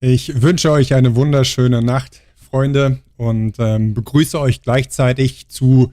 Ich wünsche euch eine wunderschöne Nacht, Freunde, und begrüße euch gleichzeitig zu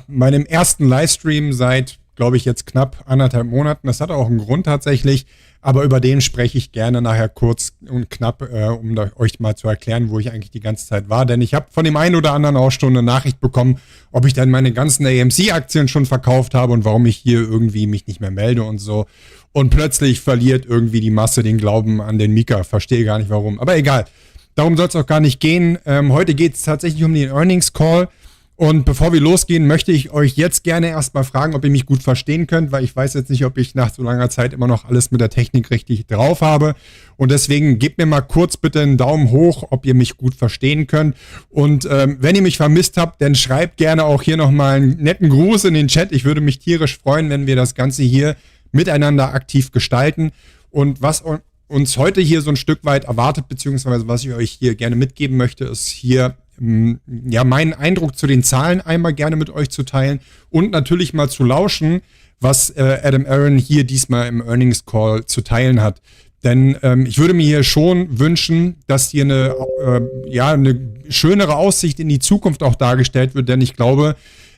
meinem ersten Livestream seit, glaube ich, jetzt knapp 1,5 Monaten. Das hat auch einen Grund tatsächlich, aber über den spreche ich gerne nachher kurz und knapp, um euch mal zu erklären, wo ich eigentlich die ganze Zeit war. Denn ich habe von dem einen oder anderen auch schon eine Nachricht bekommen, ob ich dann meine ganzen AMC-Aktien schon verkauft habe und warum ich hier irgendwie mich nicht mehr melde und so. Und plötzlich verliert irgendwie die Masse den Glauben an den Mika. Verstehe gar nicht warum. Aber egal, darum soll es auch gar nicht gehen. Heute geht es tatsächlich um den Earnings Call. Und bevor wir losgehen, möchte ich euch jetzt gerne erstmal fragen, ob ihr mich gut verstehen könnt, weil ich weiß jetzt nicht, ob ich nach so langer Zeit immer noch alles mit der Technik richtig drauf habe. Und deswegen gebt mir mal kurz bitte einen Daumen hoch, ob ihr mich gut verstehen könnt. Und wenn ihr mich vermisst habt, dann schreibt gerne auch hier nochmal einen netten Gruß in den Chat. Ich würde mich tierisch freuen, wenn wir das Ganze hier miteinander aktiv gestalten. Und was uns heute hier so ein Stück weit erwartet, beziehungsweise was ich euch hier gerne mitgeben möchte, ist hier meinen Eindruck zu den Zahlen einmal gerne mit euch zu teilen und natürlich mal zu lauschen, was Adam Aron hier diesmal im Earnings Call zu teilen hat. Denn ich würde mir hier schon wünschen, dass hier eine schönere Aussicht in die Zukunft auch dargestellt wird, denn ich glaube,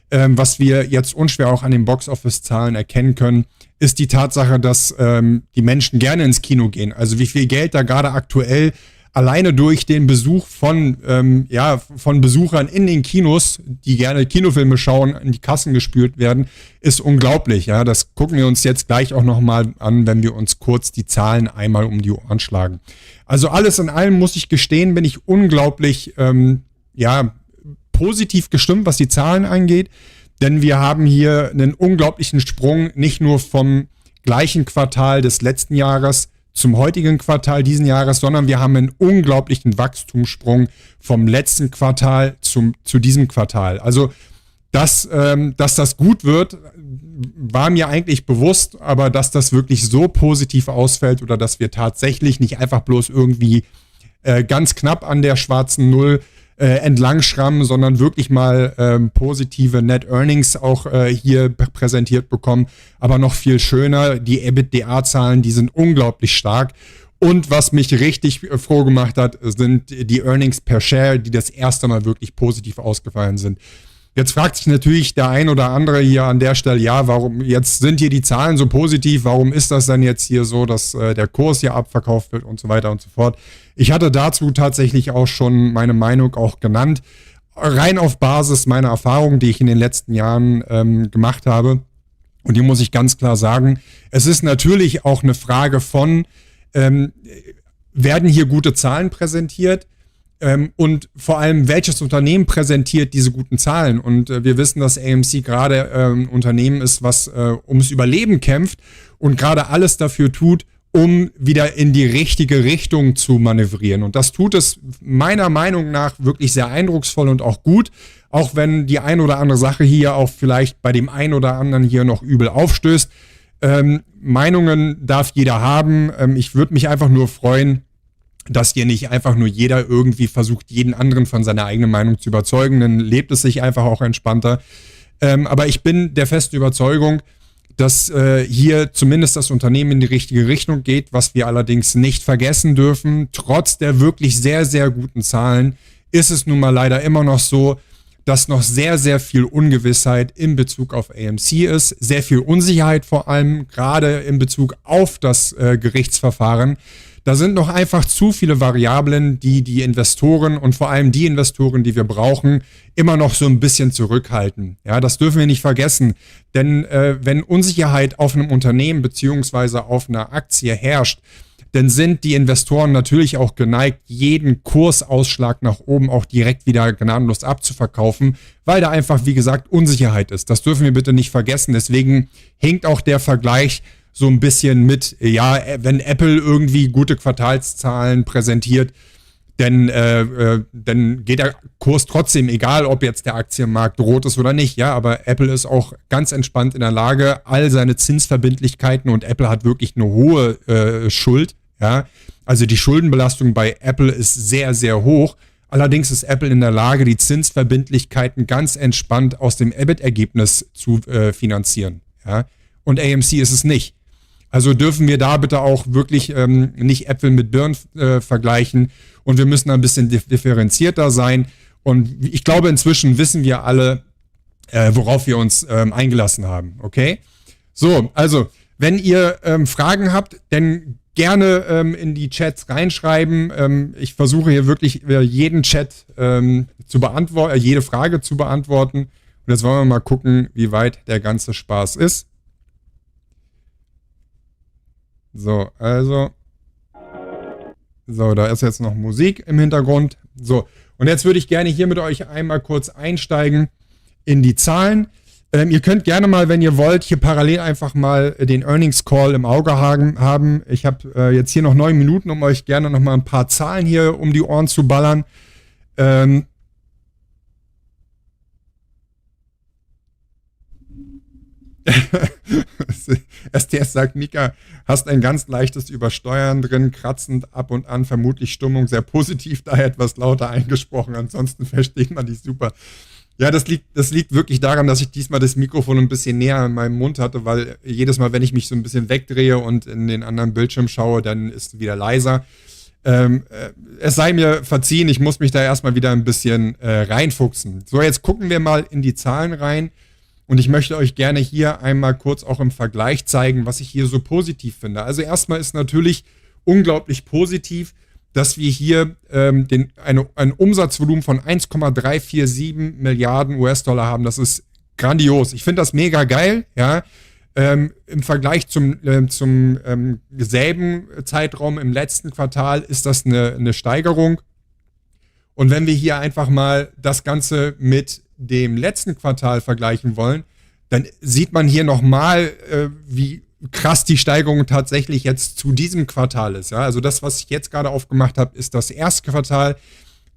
was wir jetzt unschwer auch an den Boxoffice-Zahlen erkennen können, ist die Tatsache, dass die Menschen gerne ins Kino gehen. Also wie viel Geld da gerade aktuell alleine durch den Besuch von Besuchern in den Kinos, die gerne Kinofilme schauen, in die Kassen gespült werden, ist unglaublich. Ja, das gucken wir uns jetzt gleich auch nochmal an, wenn wir uns kurz die Zahlen einmal um die Ohren schlagen. Also alles in allem muss ich gestehen, bin ich unglaublich positiv gestimmt, was die Zahlen angeht. Denn wir haben hier einen unglaublichen Sprung, nicht nur vom gleichen Quartal des letzten Jahres zum heutigen Quartal diesen Jahres, sondern wir haben einen unglaublichen Wachstumssprung vom letzten Quartal zu diesem Quartal. Also, dass das gut wird, war mir eigentlich bewusst, aber dass das wirklich so positiv ausfällt oder dass wir tatsächlich nicht einfach bloß irgendwie ganz knapp an der schwarzen Null entlang schrammen, sondern wirklich mal positive Net Earnings auch hier präsentiert bekommen. Aber noch viel schöner, die EBITDA-Zahlen, die sind unglaublich stark. Und was mich richtig froh gemacht hat, sind die Earnings per Share, die das erste Mal wirklich positiv ausgefallen sind. Jetzt fragt sich natürlich der ein oder andere hier an der Stelle, ja, warum jetzt sind hier die Zahlen so positiv, warum ist das denn jetzt hier so, dass der Kurs hier abverkauft wird und so weiter und so fort. Ich hatte dazu tatsächlich auch schon meine Meinung auch genannt, rein auf Basis meiner Erfahrungen, die ich in den letzten Jahren gemacht habe. Und hier muss ich ganz klar sagen, es ist natürlich auch eine Frage von, werden hier gute Zahlen präsentiert? Und vor allem, welches Unternehmen präsentiert diese guten Zahlen? Und wir wissen, dass AMC gerade ein Unternehmen ist, was ums Überleben kämpft und gerade alles dafür tut, um wieder in die richtige Richtung zu manövrieren. Und das tut es meiner Meinung nach wirklich sehr eindrucksvoll und auch gut, auch wenn die ein oder andere Sache hier auch vielleicht bei dem einen oder anderen hier noch übel aufstößt. Meinungen darf jeder haben. Ich würde mich einfach nur freuen, dass hier nicht einfach nur jeder irgendwie versucht, jeden anderen von seiner eigenen Meinung zu überzeugen, dann lebt es sich einfach auch entspannter. Aber ich bin der festen Überzeugung, dass hier zumindest das Unternehmen in die richtige Richtung geht, was wir allerdings nicht vergessen dürfen. Trotz der wirklich sehr, sehr guten Zahlen ist es nun mal leider immer noch so, dass noch sehr, sehr viel Ungewissheit in Bezug auf AMC ist, sehr viel Unsicherheit vor allem, gerade in Bezug auf das Gerichtsverfahren. Da sind noch einfach zu viele Variablen, die die Investoren und vor allem die Investoren, die wir brauchen, immer noch so ein bisschen zurückhalten. Ja, das dürfen wir nicht vergessen. Denn wenn Unsicherheit auf einem Unternehmen beziehungsweise auf einer Aktie herrscht, dann sind die Investoren natürlich auch geneigt, jeden Kursausschlag nach oben auch direkt wieder gnadenlos abzuverkaufen, weil da einfach, wie gesagt, Unsicherheit ist. Das dürfen wir bitte nicht vergessen. Deswegen hinkt auch der Vergleich so ein bisschen mit, ja, wenn Apple irgendwie gute Quartalszahlen präsentiert, dann geht der Kurs trotzdem, egal ob jetzt der Aktienmarkt rot ist oder nicht. Ja, aber Apple ist auch ganz entspannt in der Lage, all seine Zinsverbindlichkeiten, und Apple hat wirklich eine hohe Schuld. Ja, also die Schuldenbelastung bei Apple ist sehr, sehr hoch. Allerdings ist Apple in der Lage, die Zinsverbindlichkeiten ganz entspannt aus dem EBIT-Ergebnis zu finanzieren. Ja, und AMC ist es nicht. Also dürfen wir da bitte auch wirklich nicht Äpfel mit Birnen vergleichen und wir müssen ein bisschen differenzierter sein. Und ich glaube, inzwischen wissen wir alle, worauf wir uns eingelassen haben. Okay? So, also, wenn ihr Fragen habt, dann gerne in die Chats reinschreiben. Ich versuche hier wirklich jeden Chat zu beantworten, jede Frage zu beantworten. Und jetzt wollen wir mal gucken, wie weit der ganze Spaß ist. So, also. So, da ist jetzt noch Musik im Hintergrund. So, und jetzt würde ich gerne hier mit euch einmal kurz einsteigen in die Zahlen. Ihr könnt gerne mal, wenn ihr wollt, hier parallel einfach mal den Earnings Call im Auge haben. Ich habe jetzt hier noch 9 Minuten, um euch gerne noch mal ein paar Zahlen hier um die Ohren zu ballern. STS sagt, Mika, hast ein ganz leichtes Übersteuern drin, kratzend ab und an, vermutlich Stimmung sehr positiv, daher etwas lauter eingesprochen, ansonsten versteht man dich super. Ja, das liegt wirklich daran, dass ich diesmal das Mikrofon ein bisschen näher an meinem Mund hatte, weil jedes Mal, wenn ich mich so ein bisschen wegdrehe und in den anderen Bildschirm schaue, dann ist es wieder leiser. Es sei mir verziehen, ich muss mich da erstmal wieder ein bisschen reinfuchsen. So, jetzt gucken wir mal in die Zahlen rein und ich möchte euch gerne hier einmal kurz auch im Vergleich zeigen, was ich hier so positiv finde. Also erstmal ist natürlich unglaublich positiv, dass wir hier ein Umsatzvolumen von 1,347 Milliarden US-Dollar haben. Das ist grandios. Ich finde das mega geil. Ja. Im Vergleich zum selben Zeitraum im letzten Quartal ist das eine Steigerung. Und wenn wir hier einfach mal das Ganze mit dem letzten Quartal vergleichen wollen, dann sieht man hier nochmal, wie krass die Steigerung tatsächlich jetzt zu diesem Quartal ist. Ja? Also das, was ich jetzt gerade aufgemacht habe, ist das erste Quartal.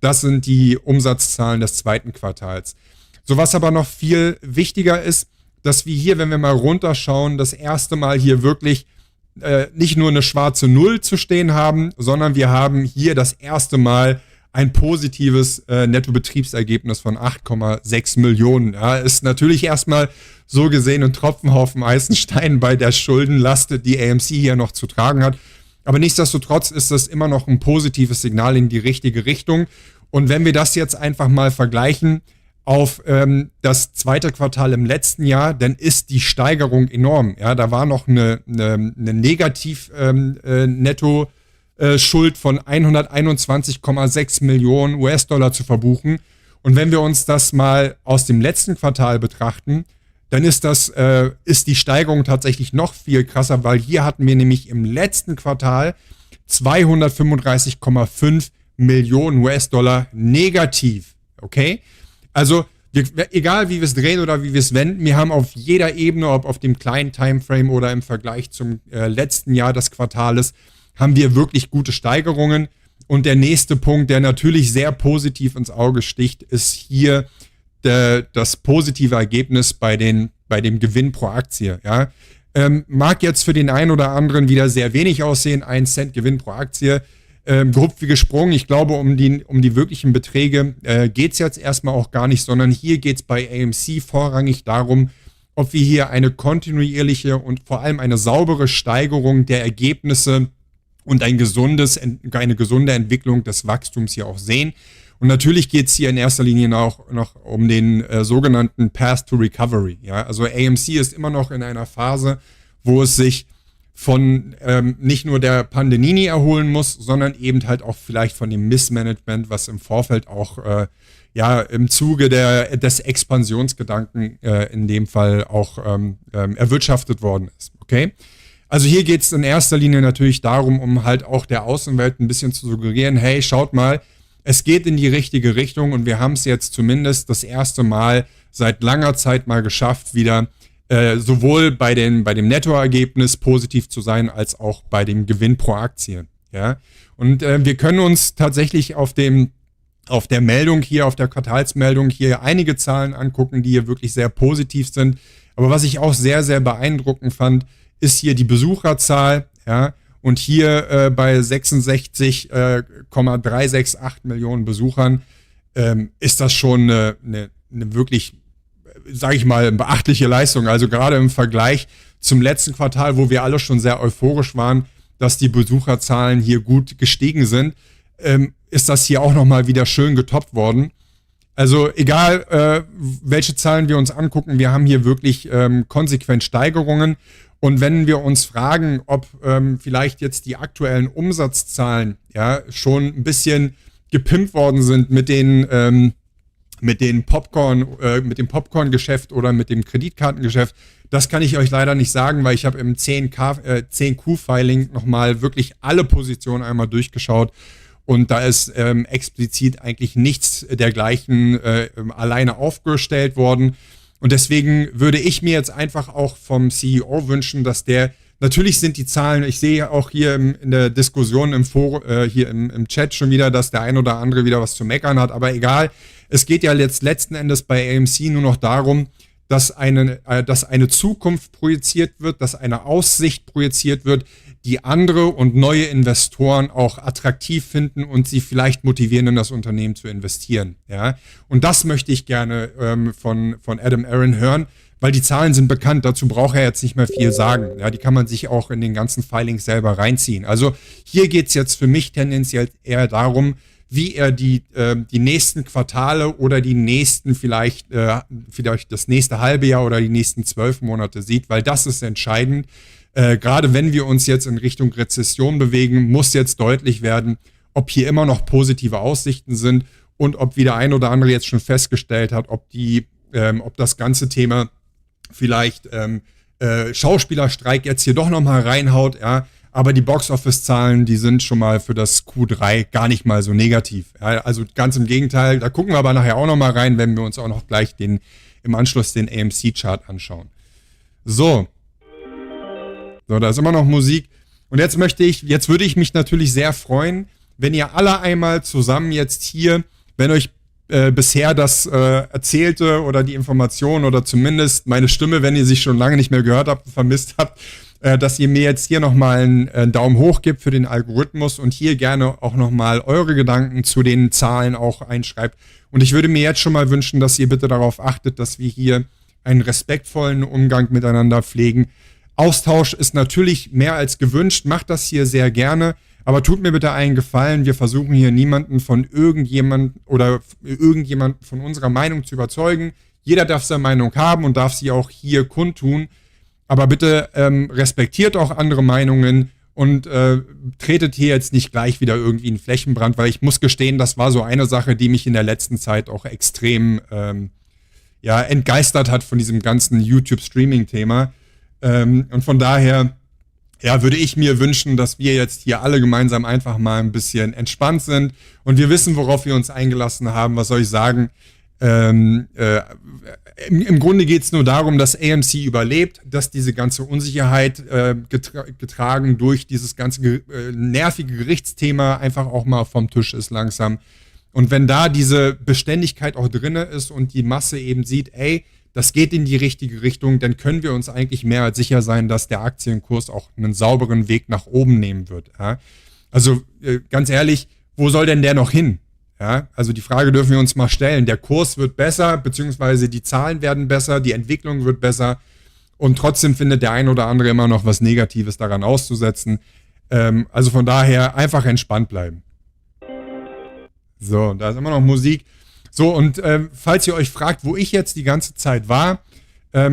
Das sind die Umsatzzahlen des zweiten Quartals. So, was aber noch viel wichtiger ist, dass wir hier, wenn wir mal runterschauen, das erste Mal hier wirklich nicht nur eine schwarze Null zu stehen haben, sondern wir haben hier das erste Mal ein positives Nettobetriebsergebnis von 8,6 Millionen. Ja, ist natürlich erstmal so gesehen ein Tropfen auf dem heißen Stein bei der Schuldenlast, die AMC hier noch zu tragen hat. Aber nichtsdestotrotz ist das immer noch ein positives Signal in die richtige Richtung. Und wenn wir das jetzt einfach mal vergleichen auf das zweite Quartal im letzten Jahr, dann ist die Steigerung enorm. Ja, da war noch eine Negativ-Netto- Schuld von 121,6 Millionen US-Dollar zu verbuchen. Und wenn wir uns das mal aus dem letzten Quartal betrachten, dann ist die Steigerung tatsächlich noch viel krasser, weil hier hatten wir nämlich im letzten Quartal 235,5 Millionen US-Dollar negativ. Okay? Also, egal wie wir es drehen oder wie wir es wenden, wir haben auf jeder Ebene, ob auf dem kleinen Timeframe oder im Vergleich zum letzten Jahr des Quartales, haben wir wirklich gute Steigerungen. Und der nächste Punkt, der natürlich sehr positiv ins Auge sticht, ist hier das positive Ergebnis bei dem Gewinn pro Aktie. Ja. Mag jetzt für den einen oder anderen wieder sehr wenig aussehen, 1 Cent Gewinn pro Aktie. Grob wie gesprungen, ich glaube, um die wirklichen Beträge geht es jetzt erstmal auch gar nicht, sondern hier geht es bei AMC vorrangig darum, ob wir hier eine kontinuierliche und vor allem eine saubere Steigerung der Ergebnisse und eine gesunde Entwicklung des Wachstums hier auch sehen. Und natürlich geht es hier in erster Linie noch um den sogenannten Path to Recovery. Ja? Also AMC ist immer noch in einer Phase, wo es sich von nicht nur der Pandemie erholen muss, sondern eben halt auch vielleicht von dem Missmanagement, was im Vorfeld auch im Zuge des Expansionsgedanken in dem Fall auch erwirtschaftet worden ist. Okay? Also hier geht es in erster Linie natürlich darum, um halt auch der Außenwelt ein bisschen zu suggerieren, hey, schaut mal, es geht in die richtige Richtung und wir haben es jetzt zumindest das erste Mal seit langer Zeit mal geschafft, wieder sowohl bei dem Nettoergebnis positiv zu sein, als auch bei dem Gewinn pro Aktie. Ja? Und wir können uns tatsächlich auf der Meldung hier, auf der Quartalsmeldung hier einige Zahlen angucken, die hier wirklich sehr positiv sind. Aber was ich auch sehr, sehr beeindruckend fand, ist hier die Besucherzahl, ja, und hier bei 66,368 Millionen Besuchern ist das schon eine wirklich, sage ich mal, beachtliche Leistung. Also gerade im Vergleich zum letzten Quartal, wo wir alle schon sehr euphorisch waren, dass die Besucherzahlen hier gut gestiegen sind, ist das hier auch nochmal wieder schön getoppt worden. Also egal, welche Zahlen wir uns angucken, wir haben hier wirklich konsequent Steigerungen. Und wenn wir uns fragen, ob vielleicht jetzt die aktuellen Umsatzzahlen schon ein bisschen gepimpt worden sind mit dem Popcorn-Geschäft oder mit dem Kreditkartengeschäft, das kann ich euch leider nicht sagen, weil ich habe im 10Q-Filing nochmal wirklich alle Positionen einmal durchgeschaut. Und da ist explizit eigentlich nichts dergleichen alleine aufgestellt worden. Und deswegen würde ich mir jetzt einfach auch vom CEO wünschen, dass natürlich sind die Zahlen, ich sehe auch hier in der Diskussion im Forum, hier im Chat schon wieder, dass der ein oder andere wieder was zu meckern hat, aber egal. Es geht ja jetzt letzten Endes bei AMC nur noch darum, dass eine Zukunft projiziert wird, dass eine Aussicht projiziert wird, die andere und neue Investoren auch attraktiv finden und sie vielleicht motivieren, in das Unternehmen zu investieren. Ja? Und das möchte ich gerne von Adam Aron hören, weil die Zahlen sind bekannt, dazu braucht er jetzt nicht mehr viel sagen. Ja? Die kann man sich auch in den ganzen Filings selber reinziehen. Also hier geht es jetzt für mich tendenziell eher darum, wie er die nächsten Quartale oder die nächsten vielleicht das nächste halbe Jahr oder die nächsten 12 Monate sieht, weil das ist entscheidend. Gerade wenn wir uns jetzt in Richtung Rezession bewegen, muss jetzt deutlich werden, ob hier immer noch positive Aussichten sind und ob wie der ein oder andere jetzt schon festgestellt hat, ob das ganze Thema vielleicht Schauspielerstreik jetzt hier doch nochmal reinhaut, ja. Aber die Boxoffice-Zahlen, die sind schon mal für das Q3 gar nicht mal so negativ. Ja, also ganz im Gegenteil, da gucken wir aber nachher auch noch mal rein, wenn wir uns auch noch gleich im Anschluss den AMC-Chart anschauen. So, da ist immer noch Musik. Und jetzt würde ich mich natürlich sehr freuen, wenn ihr alle einmal zusammen jetzt hier, wenn euch bisher das Erzählte oder die Information oder zumindest meine Stimme, wenn ihr sie schon lange nicht mehr gehört habt, vermisst habt, dass ihr mir jetzt hier nochmal einen Daumen hoch gibt für den Algorithmus und hier gerne auch nochmal eure Gedanken zu den Zahlen auch einschreibt. Und ich würde mir jetzt schon mal wünschen, dass ihr bitte darauf achtet, dass wir hier einen respektvollen Umgang miteinander pflegen. Austausch ist natürlich mehr als gewünscht, macht das hier sehr gerne, aber tut mir bitte einen Gefallen, wir versuchen hier niemanden von irgendjemand von unserer Meinung zu überzeugen. Jeder darf seine Meinung haben und darf sie auch hier kundtun. Aber bitte respektiert auch andere Meinungen und tretet hier jetzt nicht gleich wieder irgendwie in Flächenbrand, weil ich muss gestehen, das war so eine Sache, die mich in der letzten Zeit auch extrem entgeistert hat von diesem ganzen YouTube-Streaming-Thema. Und von daher würde ich mir wünschen, dass wir jetzt hier alle gemeinsam einfach mal ein bisschen entspannt sind und wir wissen, worauf wir uns eingelassen haben. Was soll ich sagen? Im Grunde geht es nur darum, dass AMC überlebt, dass diese ganze Unsicherheit getragen durch dieses ganze nervige Gerichtsthema einfach auch mal vom Tisch ist langsam. Und wenn da diese Beständigkeit auch drin ist und die Masse eben sieht, das geht in die richtige Richtung, dann können wir uns eigentlich mehr als sicher sein, dass der Aktienkurs auch einen sauberen Weg nach oben nehmen wird. Ja? Also ganz ehrlich, wo soll denn der noch hin? Ja, also die Frage dürfen wir uns mal stellen. Der Kurs wird besser, beziehungsweise die Zahlen werden besser, die Entwicklung wird besser und trotzdem findet der ein oder andere immer noch was Negatives daran auszusetzen. Also von daher einfach entspannt bleiben. So, da ist immer noch Musik. So, und falls ihr euch fragt, wo ich jetzt die ganze Zeit war,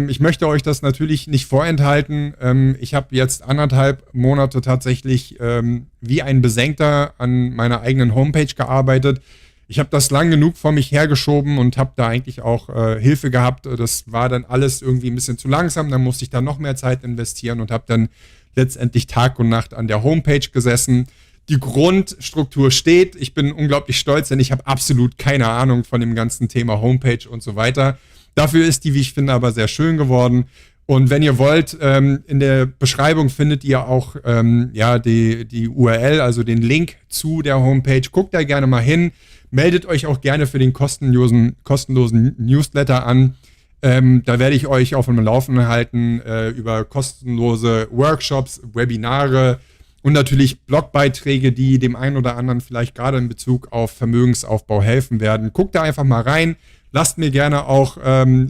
ich möchte euch das natürlich nicht vorenthalten. Ich habe jetzt 1,5 Monate tatsächlich wie ein Besenkter an meiner eigenen Homepage gearbeitet. Ich habe das lang genug vor mich hergeschoben und habe da eigentlich auch Hilfe gehabt. Das war dann alles irgendwie ein bisschen zu langsam. Dann musste ich da noch mehr Zeit investieren und habe dann letztendlich Tag und Nacht an der Homepage gesessen. Die Grundstruktur steht. Ich bin unglaublich stolz, denn ich habe absolut keine Ahnung von dem ganzen Thema Homepage und so weiter. Dafür ist die, wie ich finde, aber sehr schön geworden. Und wenn ihr wollt, in der Beschreibung findet ihr auch die URL, also den Link zu der Homepage. Guckt da gerne mal hin. Meldet euch auch gerne für den kostenlosen Newsletter an. Da werde ich euch auf dem Laufenden halten über kostenlose Workshops, Webinare und natürlich Blogbeiträge, die dem einen oder anderen vielleicht gerade in Bezug auf Vermögensaufbau helfen werden. Guckt da einfach mal rein. Lasst mir gerne auch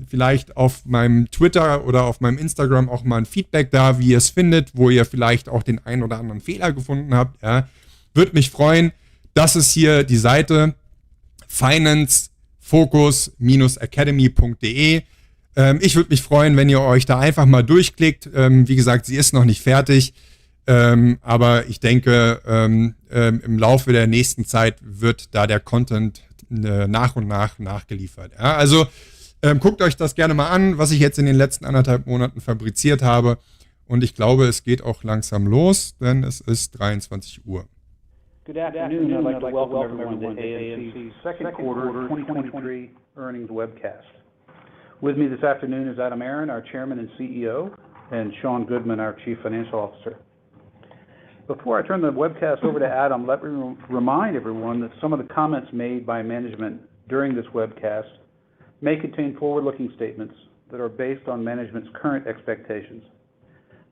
vielleicht auf meinem Twitter oder auf meinem Instagram auch mal ein Feedback da, wie ihr es findet, wo ihr vielleicht auch den einen oder anderen Fehler gefunden habt. Ja. Würde mich freuen. Das ist hier die Seite financefocus-academy.de. Ich würde mich freuen, wenn ihr euch da einfach mal durchklickt. Wie gesagt, sie ist noch nicht fertig, aber ich denke, im Laufe der nächsten Zeit wird da der Content nach und nach nachgeliefert. Ja, also guckt euch das gerne mal an, was ich jetzt in den letzten 1,5 Monaten fabriziert habe. Und ich glaube, es geht auch langsam los, denn es ist 23 Uhr. Good afternoon. I'd like to welcome everyone to AMC's second quarter 2023 earnings webcast. With me this afternoon is Adam Aron, our Chairman and CEO, and Sean Goodman, our Chief Financial Officer. Before I turn the webcast over to Adam, let me remind everyone that some of the comments made by management during this webcast may contain forward-looking statements that are based on management's current expectations.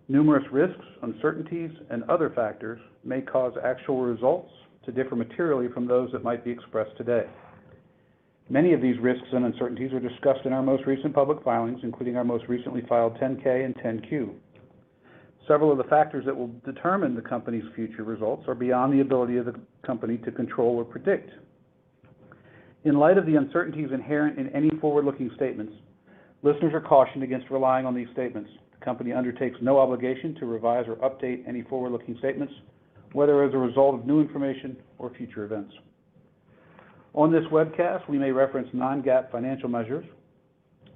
Numerous risks, uncertainties, and other factors may cause actual results to differ materially from those that might be expressed today. Many of these risks and uncertainties are discussed in our most recent public filings, including our most recently filed 10-K and 10-Q. Several of the factors that will determine the company's future results are beyond the ability of the company to control or predict. In light of the uncertainties inherent in any forward-looking statements, listeners are cautioned against relying on these statements. The company undertakes no obligation to revise or update any forward-looking statements, whether as a result of new information or future events. On this webcast, we may reference non-GAAP financial measures,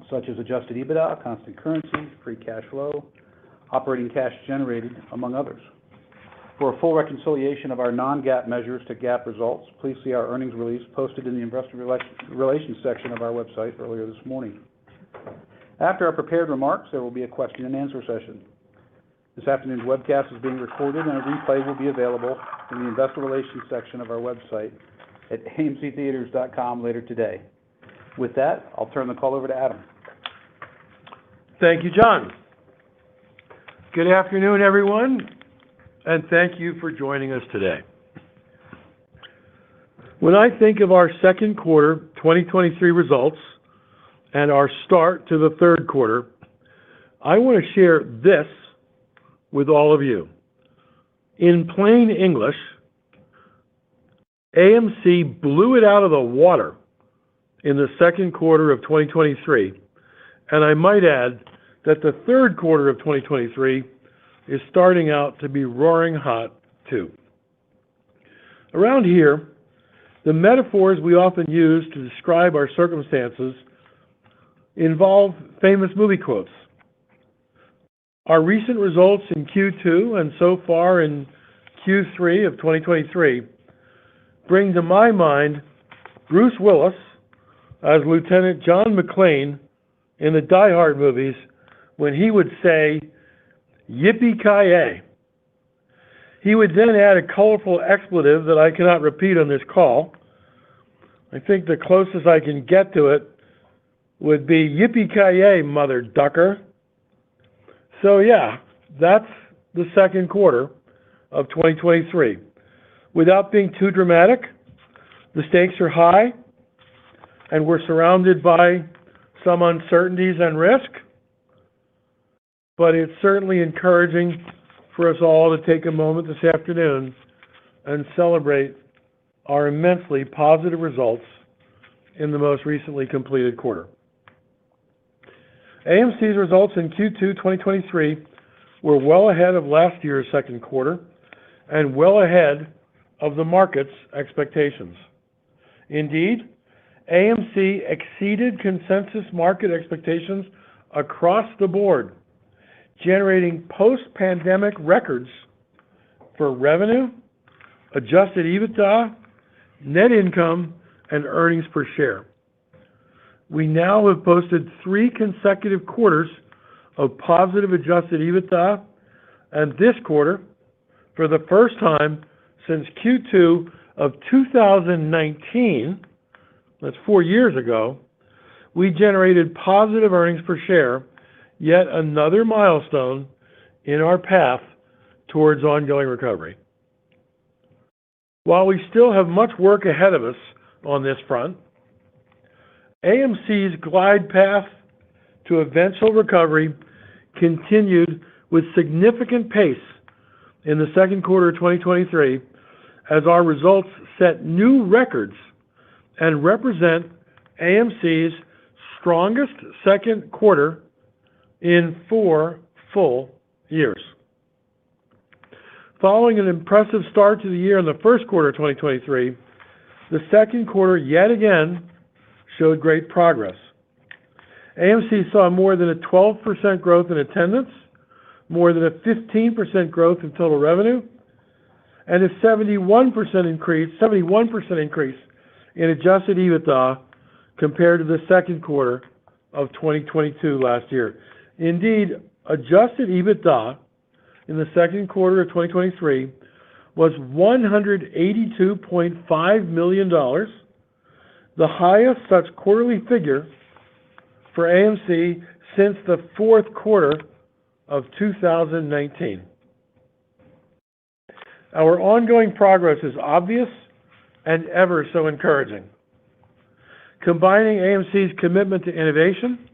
such as adjusted EBITDA, constant currency, free cash flow, operating cash generated, among others. For a full reconciliation of our non-GAAP measures to GAAP results, please see our earnings release posted in the Investor Relations section of our website earlier this morning. After our prepared remarks, there will be a question and answer session. This afternoon's webcast is being recorded and a replay will be available in the Investor Relations section of our website at amctheaters.com later today. With that, I'll turn the call over to Adam. Thank you, John. Good afternoon, everyone, and thank you for joining us today. When I think of our second quarter 2023 results and our start to the third quarter, I want to share this with all of you. In plain English, AMC blew it out of the water in the second quarter of 2023, and I might add that the third quarter of 2023 is starting out to be roaring hot too. Around here, the metaphors we often use to describe our circumstances involve famous movie quotes. Our recent results in Q2 and so far in Q3 of 2023 bring to my mind Bruce Willis as Lieutenant John McClane in the Die Hard movies when he would say, "Yippee-ki-yay." He would then add a colorful expletive that I cannot repeat on this call. I think the closest I can get to it would be "Yippee-ki-yay, mother ducker." So yeah, that's the second quarter of 2023. Without being too dramatic, the stakes are high, and we're surrounded by some uncertainties and risk, but it's certainly encouraging for us all to take a moment this afternoon and celebrate our immensely positive results in the most recently completed quarter. AMC's results in Q2 2023 were well ahead of last year's second quarter and well ahead of the market's expectations. Indeed, AMC exceeded consensus market expectations across the board, generating post-pandemic records for revenue, adjusted EBITDA, net income, and earnings per share. We now have posted 3 consecutive quarters of positive adjusted EBITDA, and this quarter, for the first time since Q2 of 2019, that's 4 years ago, we generated positive earnings per share, yet another milestone in our path towards ongoing recovery. While we still have much work ahead of us on this front, AMC's glide path to eventual recovery continued with significant pace in the second quarter of 2023 as our results set new records and represent AMC's strongest second quarter in 4 full years. Following an impressive start to the year in the first quarter of 2023, the second quarter yet again showed great progress. AMC saw more than a 12% growth in attendance, more than a 15% growth in total revenue, and a 71% increase in adjusted EBITDA compared to the second quarter of 2022 last year. Indeed, adjusted EBITDA in the second quarter of 2023 was $182.5 million, the highest such quarterly figure for AMC since the fourth quarter of 2019. Our ongoing progress is obvious and ever so encouraging. Combining AMC's commitment to innovation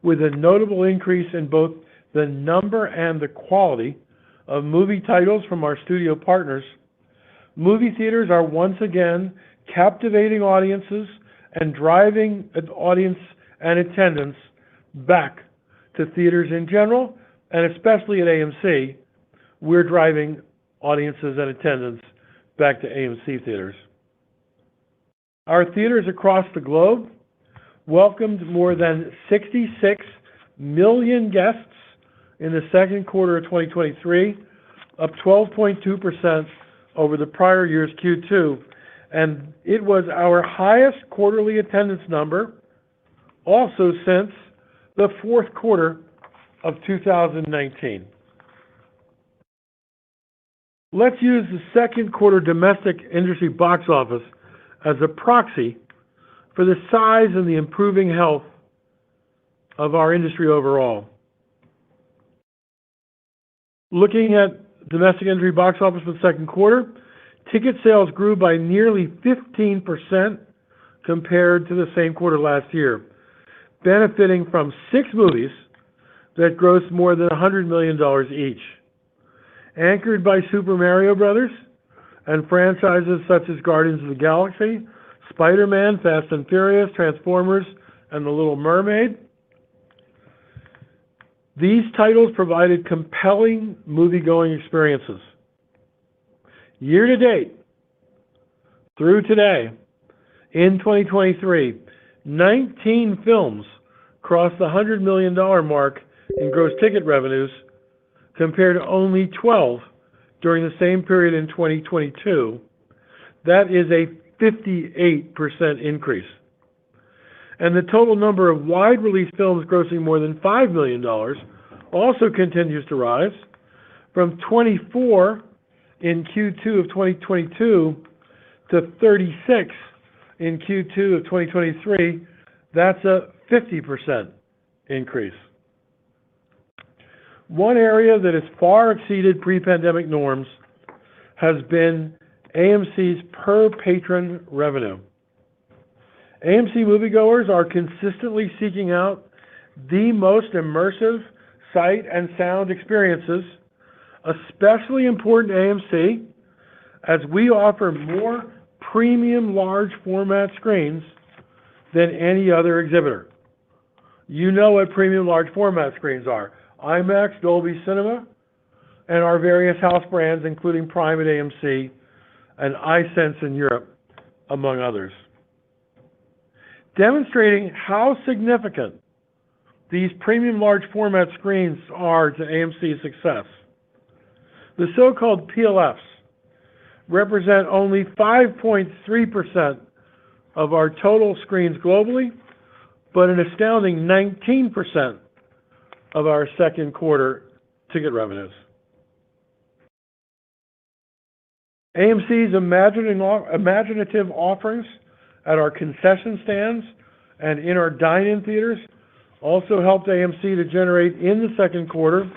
with a notable increase in both the number and the quality of movie titles from our studio partners, movie theaters are once again captivating audiences and driving an audience and attendance back to theaters in general, and especially at AMC, we're driving audiences and attendance back to AMC theaters. Our theaters across the globe welcomed more than 66 million guests in the second quarter of 2023, up 12.2% over the prior year's Q2, and it was our highest quarterly attendance number also since the fourth quarter of 2019. Let's use the second quarter domestic industry box office as a proxy for the size and the improving health of our industry overall. Looking at domestic industry box office for the second quarter, ticket sales grew by nearly 15% compared to the same quarter last year, benefiting from 6 movies that grossed more than $100 million each. Anchored by Super Mario Brothers and franchises such as Guardians of the Galaxy, Spider-Man, Fast and Furious, Transformers, and The Little Mermaid. These titles provided compelling movie-going experiences. Year to date, through today, in 2023, 19 films crossed the $100 million mark in gross ticket revenues, compared to only 12 during the same period in 2022. That is a 58% increase. And the total number of wide-release films grossing more than $5 million also continues to rise, from 24 in Q2 of 2022 to 36 in Q2 of 2023. That's a 50% increase. One area that has far exceeded pre-pandemic norms has been AMC's per-patron revenue. AMC moviegoers are consistently seeking out the most immersive sight and sound experiences, especially important to AMC, as we offer more premium large format screens than any other exhibitor. You know what premium large format screens are: IMAX, Dolby Cinema, and our various house brands, including Prime at AMC and iSense in Europe, among others. Demonstrating how significant these premium large format screens are to AMC's success, the so-called PLFs represent only 5.3% of our total screens globally, but an astounding 19% of our second quarter ticket revenues. AMC's imaginative offerings at our concession stands and in our dine-in theaters also helped AMC to generate in the second quarter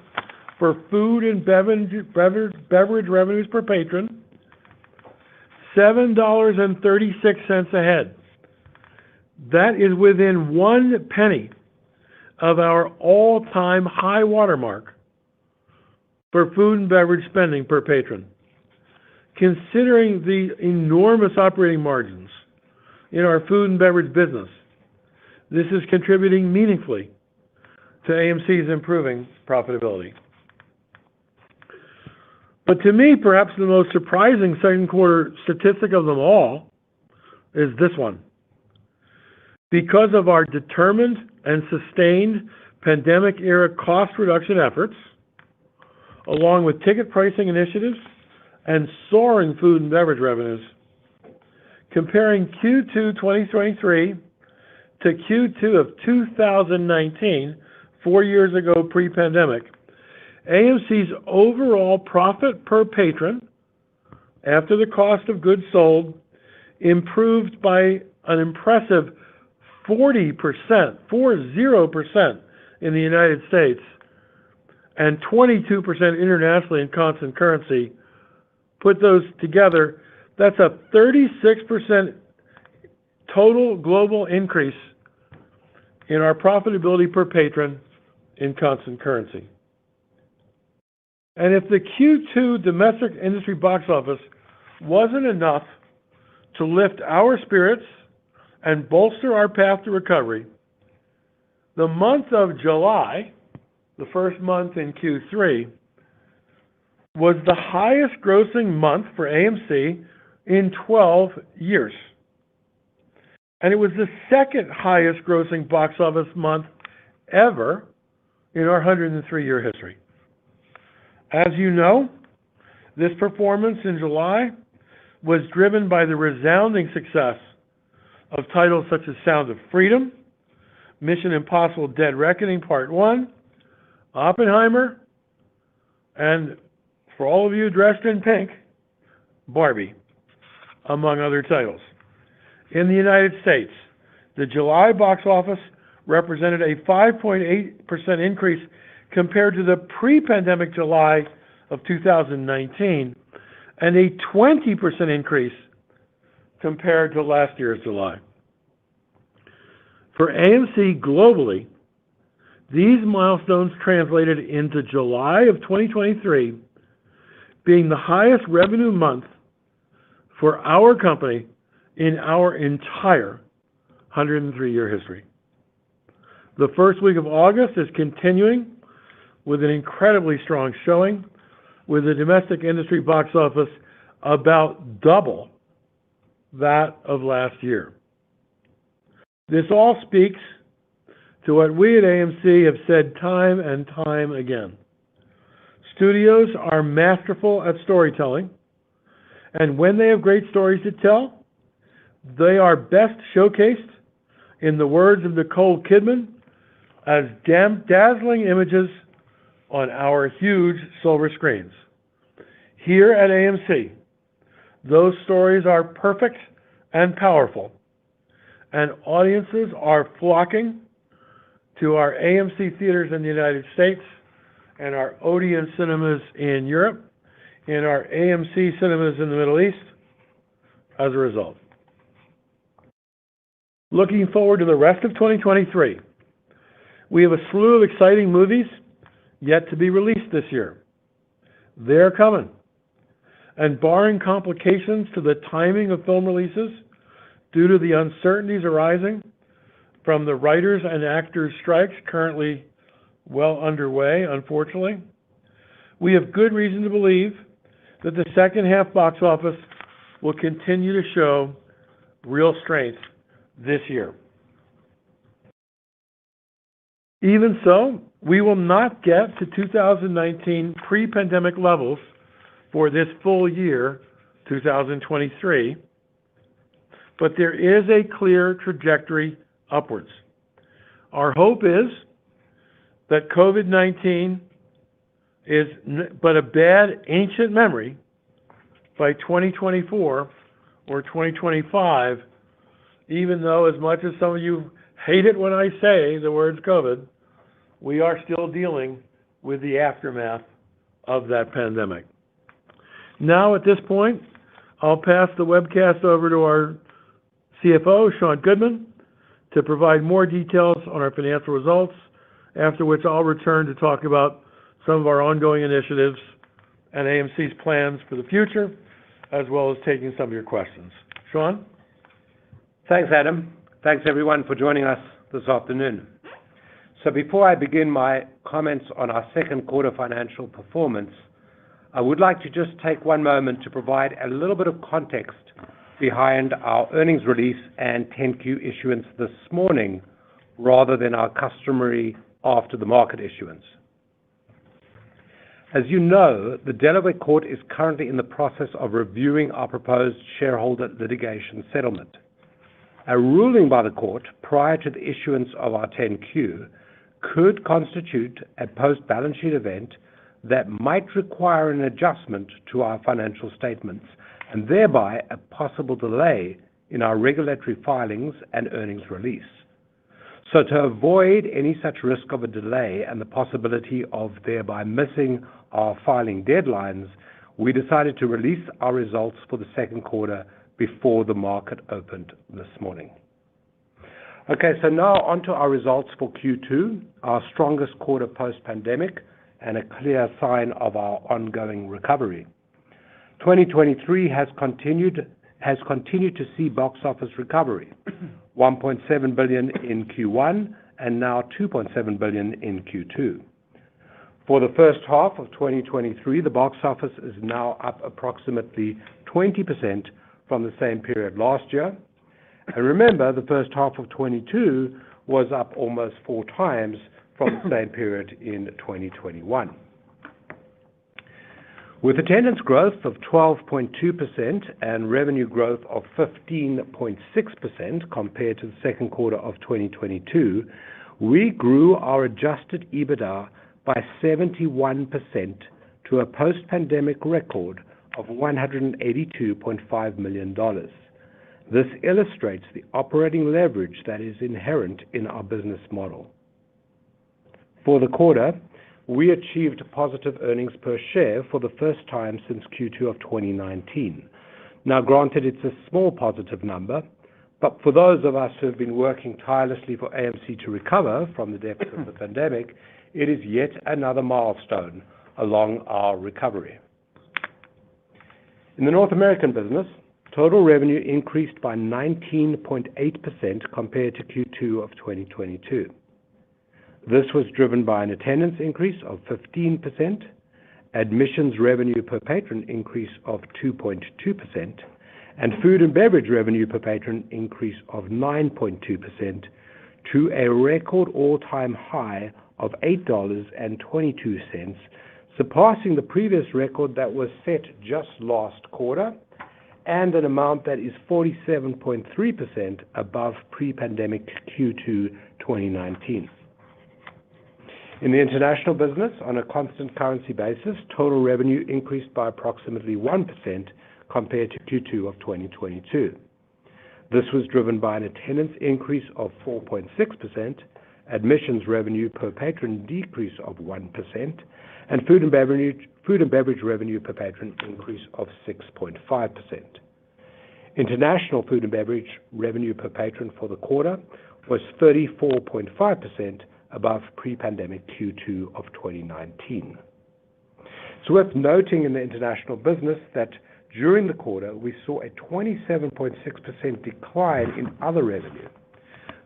for food and beverage revenues per patron $7.36 a head. That is within 1 penny of our all-time high watermark for food and beverage spending per patron. Considering the enormous operating margins in our food and beverage business, this is contributing meaningfully to AMC's improving profitability. But to me, perhaps the most surprising second quarter statistic of them all is this one. Because of our determined and sustained pandemic-era cost reduction efforts, along with ticket pricing initiatives and soaring food and beverage revenues, comparing Q2 2023 to Q2 of 2019, 4 years ago pre-pandemic, AMC's overall profit per patron, after the cost of goods sold, improved by an impressive 40% in the United States and 22% internationally in constant currency. Put those together, that's a 36% total global increase in our profitability per patron in constant currency. And if the Q2 domestic industry box office wasn't enough to lift our spirits and bolster our path to recovery, the month of July, the first month in Q3, was the highest grossing month for AMC in 12 years. And it was the second highest grossing box office month ever in our 103-year history. As you know, this performance in July was driven by the resounding success of titles such as Sound of Freedom, Mission Impossible: Dead Reckoning Part 1, Oppenheimer, and for all of you dressed in pink, Barbie, among other titles. In the United States, the July box office represented a 5.8% increase compared to the pre-pandemic July of 2019, and a 20% increase compared to last year's July. For AMC globally, these milestones translated into July of 2023 being the highest revenue month for our company in our entire 103-year history. The first week of August is continuing with an incredibly strong showing, with the domestic industry box office about double that of last year. This all speaks to what we at AMC have said time and time again. Studios are masterful at storytelling, and when they have great stories to tell, they are best showcased, in the words of Nicole Kidman, as dazzling images on our huge silver screens. Here at AMC, those stories are perfect and powerful, and audiences are flocking to our AMC theaters in the United States and our Odeon cinemas in Europe and our AMC cinemas in the Middle East as a result. Looking forward to the rest of 2023, we have a slew of exciting movies yet to be released this year. They're coming. And barring complications to the timing of film releases due to the uncertainties arising from the writers and actors strikes currently well underway, unfortunately, we have good reason to believe that the second half box office will continue to show real strength this year. Even so, we will not get to 2019 pre-pandemic levels for this full year, 2023, but there is a clear trajectory upwards. Our hope is that COVID-19 is but a bad ancient memory by 2024 or 2025, even though as much as some of you hate it when I say the words COVID, we are still dealing with the aftermath of that pandemic. Now, at this point, I'll pass the webcast over to our CFO, Sean Goodman, to provide more details on our financial results, after which I'll return to talk about some of our ongoing initiatives and AMC's plans for the future, as well as taking some of your questions. Sean? Thanks, Adam. Thanks, everyone, for joining us this afternoon. So before I begin my comments on our second quarter financial performance, I would like to just take one moment to provide a little bit of context behind our earnings release and 10Q issuance this morning, rather than our customary after the market issuance. As you know, the Delaware Court is currently in the process of reviewing our proposed shareholder litigation settlement. A ruling by the court prior to the issuance of our 10Q could constitute a post-balance sheet event that might require an adjustment to our financial statements and thereby a possible delay in our regulatory filings and earnings release. So to avoid any such risk of a delay and the possibility of thereby missing our filing deadlines, we decided to release our results for the second quarter before the market opened this morning. Okay, so now on to our results for Q2, our strongest quarter post-pandemic and a clear sign of our ongoing recovery. 2023 has continued to see box office recovery, $1.7 billion in Q1 and now $2.7 billion in Q2. For the first half of 2023, the box office is now up approximately 20% from the same period last year. And remember, the first half of 22 was up almost 4 times from the same period in 2021. With attendance growth of 12.2% and revenue growth of 15.6% compared to the second quarter of 2022, we grew our adjusted EBITDA by 71% to a post-pandemic record of $182.5 million. This illustrates the operating leverage that is inherent in our business model. For the quarter, we achieved positive earnings per share for the first time since Q2 of 2019. Now, granted, it's a small positive number, but for those of us who have been working tirelessly for AMC to recover from the depths of the pandemic, it is yet another milestone along our recovery. In the North American business, total revenue increased by 19.8% compared to Q2 of 2022. This was driven by an attendance increase of 15%, admissions revenue per patron increase of 2.2%, and food and beverage revenue per patron increase of 9.2% to a record all-time high of $8.22, surpassing the previous record that was set just last quarter, and an amount that is 47.3% above pre-pandemic Q2 2019. In the international business, on a constant currency basis, total revenue increased by approximately 1% compared to Q2 of 2022. This was driven by an attendance increase of 4.6%, admissions revenue per patron decrease of 1%, and food and beverage revenue per patron increase of 6.5%. International food and beverage revenue per patron for the quarter was 34.5% above pre-pandemic Q2 of 2019. It's worth noting in the international business that during the quarter, we saw a 27.6% decline in other revenue.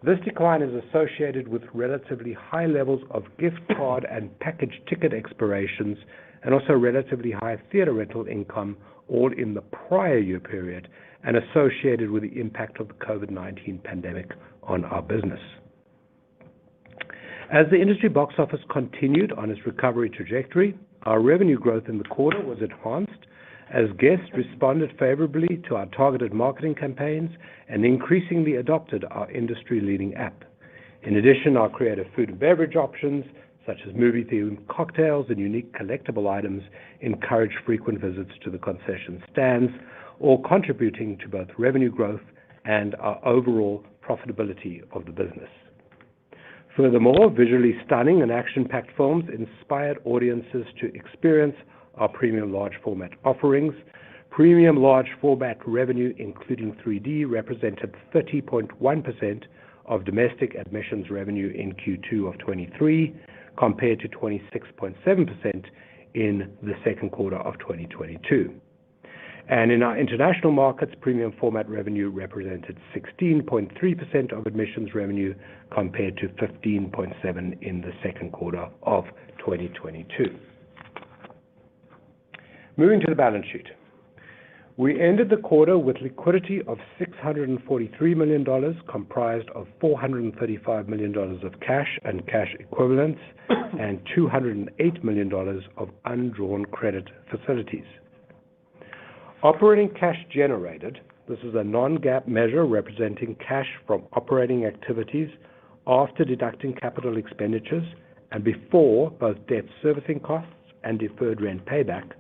This decline is associated with relatively high levels of gift card and package ticket expirations, and also relatively high theater rental income, all in the prior year period, and associated with the impact of the COVID-19 pandemic on our business. As the industry box office continued on its recovery trajectory, our revenue growth in the quarter was enhanced as guests responded favorably to our targeted marketing campaigns and increasingly adopted our industry-leading app. In addition, our creative food and beverage options, such as movie-themed cocktails and unique collectible items, encourage frequent visits to the concession stands, all contributing to both revenue growth and our overall profitability of the business. Furthermore, visually stunning and action-packed films inspired audiences to experience our premium large format offerings. Premium large format revenue, including 3D, represented 30.1% of domestic admissions revenue in Q2 of 23 compared to 26.7% in the second quarter of 2022. And in our international markets, premium format revenue represented 16.3% of admissions revenue compared to 15.7% in the second quarter of 2022. Moving to the balance sheet. We ended the quarter with liquidity of $643 million, comprised of $435 million of cash and cash equivalents and $208 million of undrawn credit facilities. Operating cash generated, this is a non-GAAP measure representing cash from operating activities after deducting capital expenditures and before both debt servicing costs and deferred rent payback,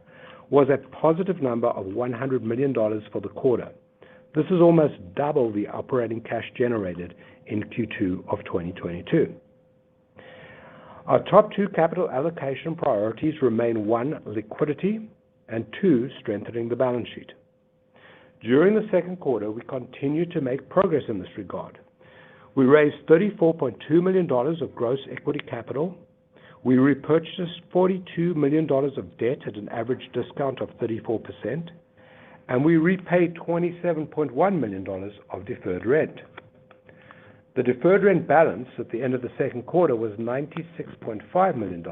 was a positive number of $100 million for the quarter. This is almost double the operating cash generated in Q2 of 2022. Our top two capital allocation priorities remain: 1, liquidity, and 2, strengthening the balance sheet. During the second quarter, we continued to make progress in this regard. We raised $34.2 million of gross equity capital. We repurchased $42 million of debt at an average discount of 34%, and we repaid $27.1 million of deferred rent. The deferred rent balance at the end of the second quarter was $96.5 million,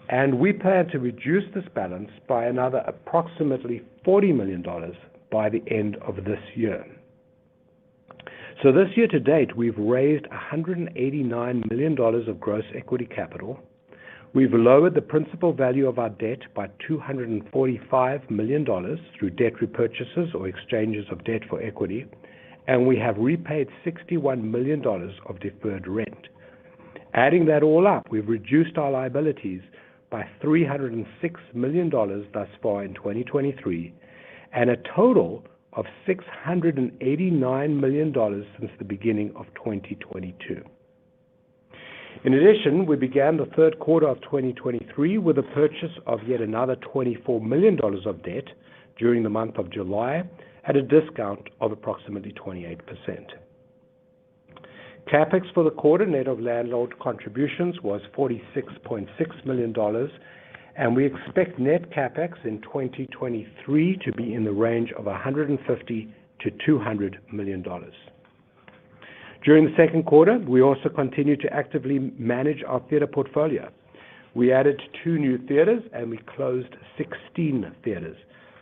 and we plan to reduce this balance by another approximately $40 million by the end of this year. So this year to date, we've raised $189 million of gross equity capital. We've lowered the principal value of our debt by $245 million through debt repurchases or exchanges of debt for equity, and we have repaid $61 million of deferred rent. Adding that all up, we've reduced our liabilities by $306 million thus far in 2023, and a total of $689 million since the beginning of 2022. In addition, we began the third quarter of 2023 with a purchase of yet another $24 million of debt during the month of July at a discount of approximately 28%. CapEx for the quarter, net of landlord contributions, was $46.6 million, and we expect net CapEx in 2023 to be in the range of $150 to $200 million. During the second quarter, we also continued to actively manage our theater portfolio. We added 2 new theaters and we closed 16 theaters.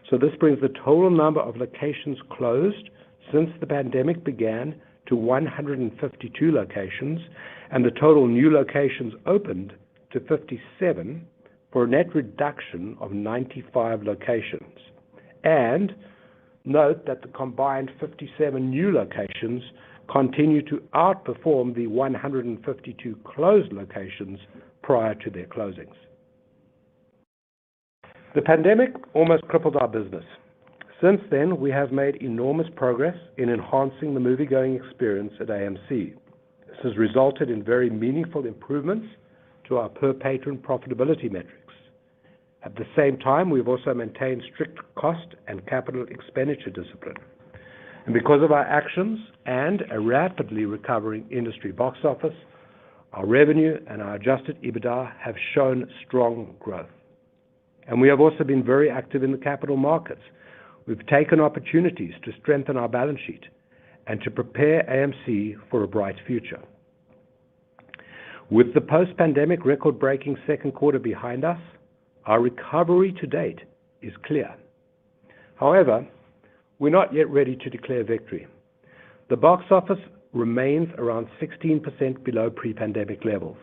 So this brings the total number of locations closed since the pandemic began to 152 locations, and the total new locations opened to 57, for a net reduction of 95 locations. And note that the combined 57 new locations continue to outperform the 152 closed locations prior to their closings. The pandemic almost crippled our business. Since then, we have made enormous progress in enhancing the moviegoing experience at AMC. This has resulted in very meaningful improvements to our per-patron profitability metrics. At the same time, we've also maintained strict cost and capital expenditure discipline. And because of our actions and a rapidly recovering industry box office, our revenue and our adjusted EBITDA have shown strong growth. And we have also been very active in the capital markets. We've taken opportunities to strengthen our balance sheet and to prepare AMC for a bright future. With the post-pandemic record-breaking second quarter behind us, our recovery to date is clear. However, we're not yet ready to declare victory. The box office remains around 16% below pre-pandemic levels,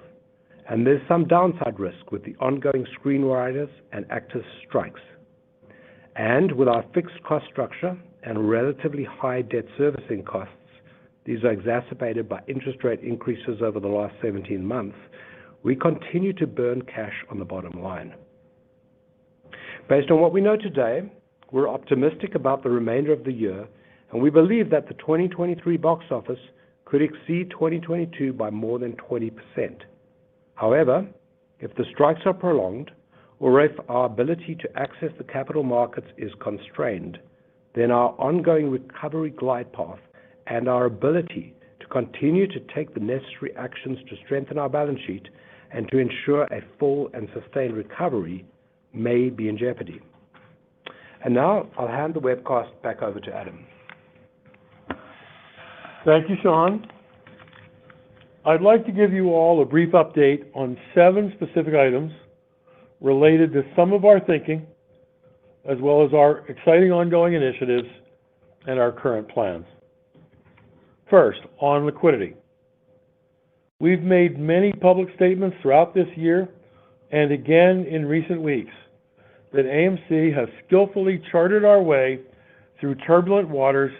and there's some downside risk with the ongoing screenwriters and actors strikes. And with our fixed cost structure and relatively high debt servicing costs, these are exacerbated by interest rate increases over the last 17 months, we continue to burn cash on the bottom line. Based on what we know today, we're optimistic about the remainder of the year, and we believe that the 2023 box office could exceed 2022 by more than 20%. However, if the strikes are prolonged, or if our ability to access the capital markets is constrained, then our ongoing recovery glide path and our ability to continue to take the necessary actions to strengthen our balance sheet and to ensure a full and sustained recovery may be in jeopardy. And now I'll hand the webcast back over to Adam. Thank you, Sean. I'd like to give you all a brief update on 7 specific items related to some of our thinking, as well as our exciting ongoing initiatives and our current plans. First, on liquidity. We've made many public statements throughout this year and again in recent weeks that AMC has skillfully charted our way through turbulent waters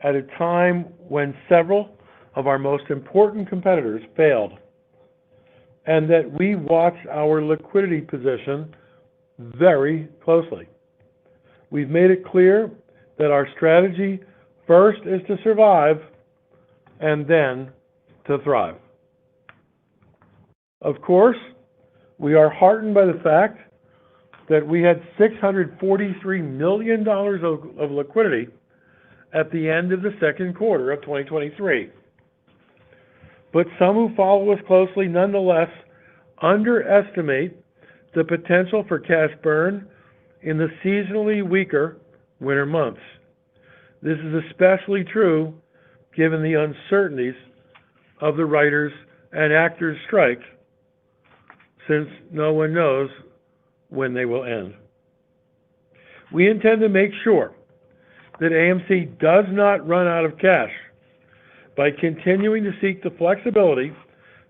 at a time when several of our most important competitors failed, and that we watch our liquidity position very closely. We've made it clear that our strategy first is to survive and then to thrive. Of course, we are heartened by the fact that we had $643 million of liquidity at the end of the second quarter of 2023. But some who follow us closely nonetheless underestimate the potential for cash burn in the seasonally weaker winter months. This is especially true given the uncertainties of the writers' and actors' strikes, since no one knows when they will end. We intend to make sure that AMC does not run out of cash by continuing to seek the flexibility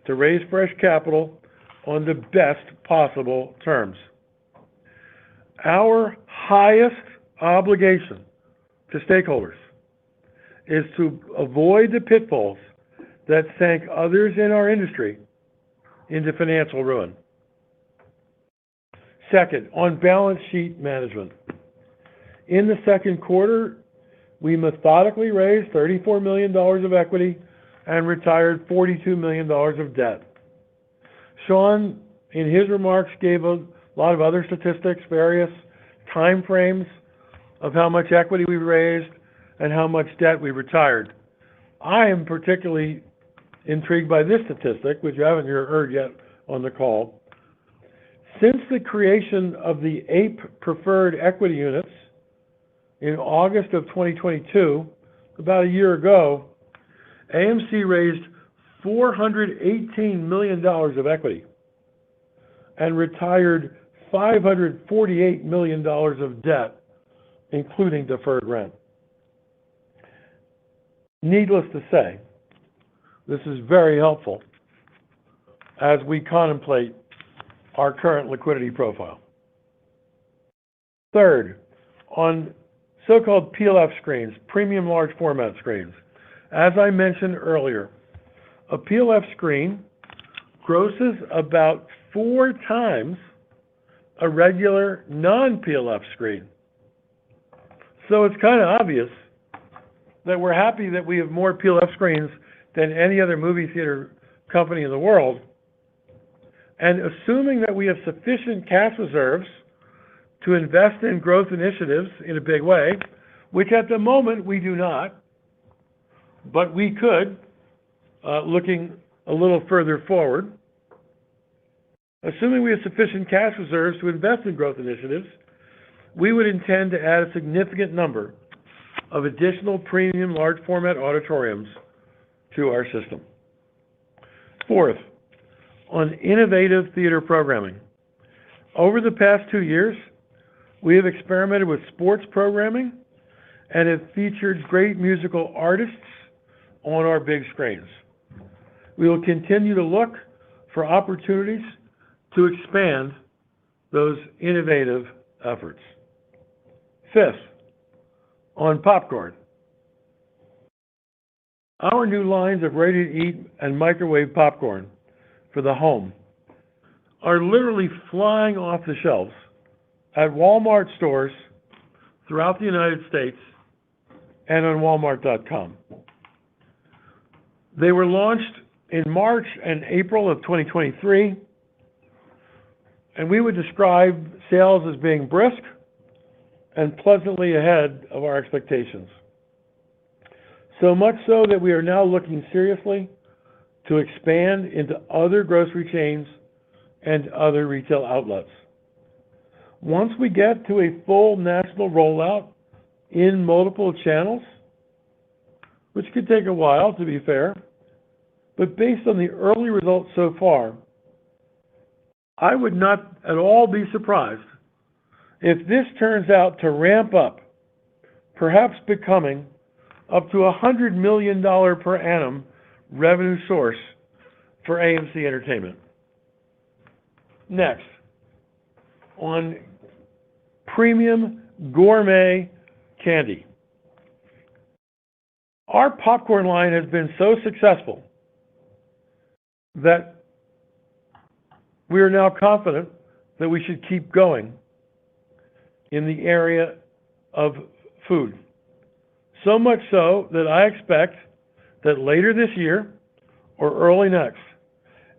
to raise fresh capital on the best possible terms. Our highest obligation to stakeholders is to avoid the pitfalls that sank others in our industry into financial ruin. Second, on balance sheet management. In the second quarter, we methodically raised $34 million of equity and retired $42 million of debt. Sean, in his remarks, gave a lot of other statistics, various time frames of how much equity we raised and how much debt we retired. I am particularly intrigued by this statistic, which you haven't heard yet on the call. Since the creation of the APE preferred equity units in August of 2022, about a year ago, AMC raised $418 million of equity and retired $548 million of debt, including deferred rent. Needless to say, this is very helpful as we contemplate our current liquidity profile. Third, on so-called PLF screens, premium large format screens. As I mentioned earlier, a PLF screen grosses about 4 times a regular non-PLF screen. So it's kind of obvious that we're happy that we have more PLF screens than any other movie theater company in the world. And assuming that we have sufficient cash reserves to invest in growth initiatives in a big way, which at the moment we do not, but we could, looking a little further forward, assuming we have sufficient cash reserves to invest in growth initiatives, we would intend to add a significant number of additional premium large format auditoriums to our system. Fourth, on innovative theater programming. Over the past 2 years, we have experimented with sports programming and have featured great musical artists on our big screens. We will continue to look for opportunities to expand those innovative efforts. Fifth, on popcorn. Our new lines of ready-to-eat and microwave popcorn for the home are literally flying off the shelves at Walmart stores throughout the United States and on Walmart.com. They were launched in March and April of 2023, and we would describe sales as being brisk and pleasantly ahead of our expectations. So much so that we are now looking seriously to expand into other grocery chains and other retail outlets. Once we get to a full national rollout in multiple channels, which could take a while to be fair, but based on the early results so far, I would not at all be surprised if this turns out to ramp up, perhaps becoming up to $100 million per annum revenue source for AMC Entertainment. Next, on premium gourmet candy. Our popcorn line has been so successful that we are now confident that we should keep going in the area of food. So much so that I expect that later this year or early next,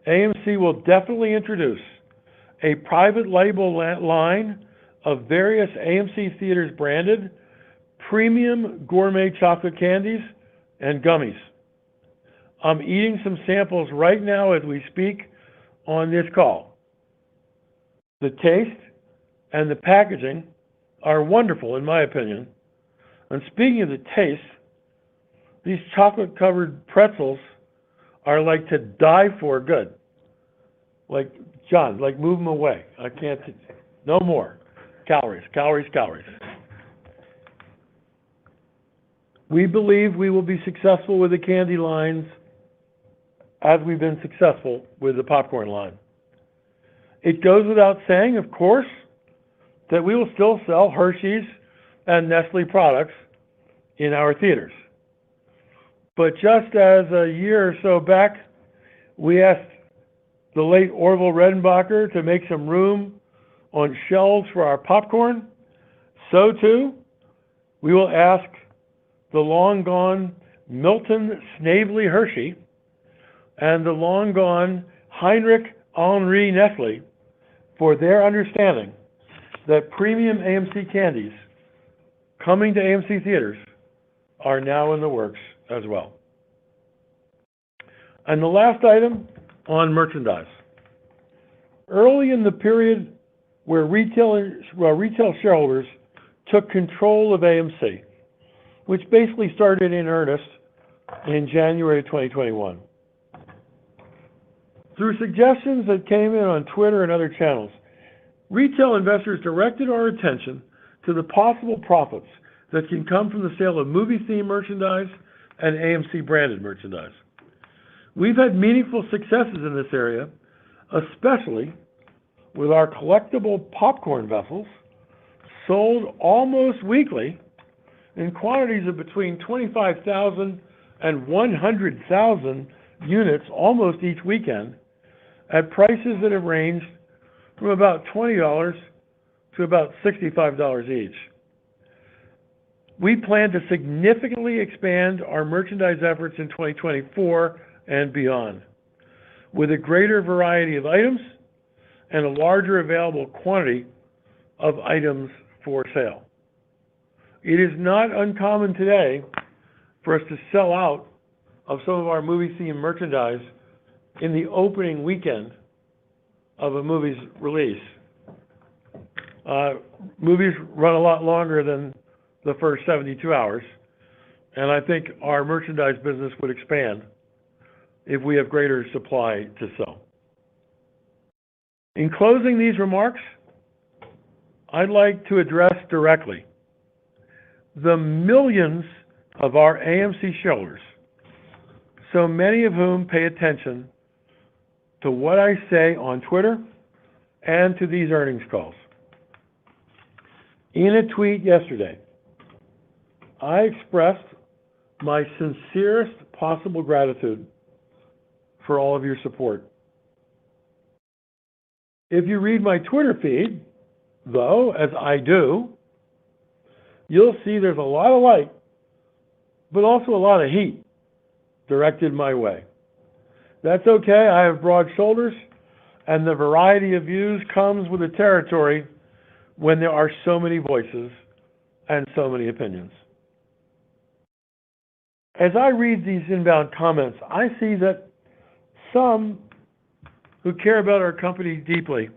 AMC will definitely introduce a private label line of various AMC Theaters branded premium gourmet chocolate candies and gummies. I'm eating some samples right now as we speak on this call. The taste and the packaging are wonderful in my opinion. And speaking of the taste, these chocolate-covered pretzels are like to die for good. Like, John, like move them away. I can't, no more. Calories, calories, calories. We believe we will be successful with the candy lines as we've been successful with the popcorn line. It goes without saying, of course, that we will still sell Hershey's and Nestle products in our theaters. But just as a year or so back, we asked the late Orville Redenbacher to make some room on shelves for our popcorn, so too, we will ask the long-gone Milton Snavely Hershey and the long-gone Heinrich Henri Nestle for their understanding that premium AMC candies coming to AMC theaters are now in the works as well. And the last item on merchandise. Early in the period where retail shareholders took control of AMC, which basically started in earnest in January 2021. Through suggestions that came in on Twitter and other channels, retail investors directed our attention to the possible profits that can come from the sale of movie-themed merchandise and AMC-branded merchandise. We've had meaningful successes in this area, especially with our collectible popcorn vessels, sold almost weekly in quantities of between 25,000 and 100,000 units almost each weekend at prices that have ranged from about $20 to about $65 each. We plan to significantly expand our merchandise efforts in 2024 and beyond, with a greater variety of items and a larger available quantity of items for sale. It is not uncommon today for us to sell out of some of our movie-themed merchandise in the opening weekend of a movie's release. Movies run a lot longer than the first 72 hours, and I think our merchandise business would expand if we have greater supply to sell. In closing these remarks, I'd like to address directly the millions of our AMC shareholders, so many of whom pay attention to what I say on Twitter and to these earnings calls. In a tweet yesterday, I expressed my sincerest possible gratitude for all of your support. If you read my Twitter feed, though, as I do, you'll see there's a lot of light, but also a lot of heat directed my way. That's okay, I have broad shoulders, and the variety of views comes with the territory when there are so many voices and so many opinions. as I read these inbound comments, I see that some who care about our company deeply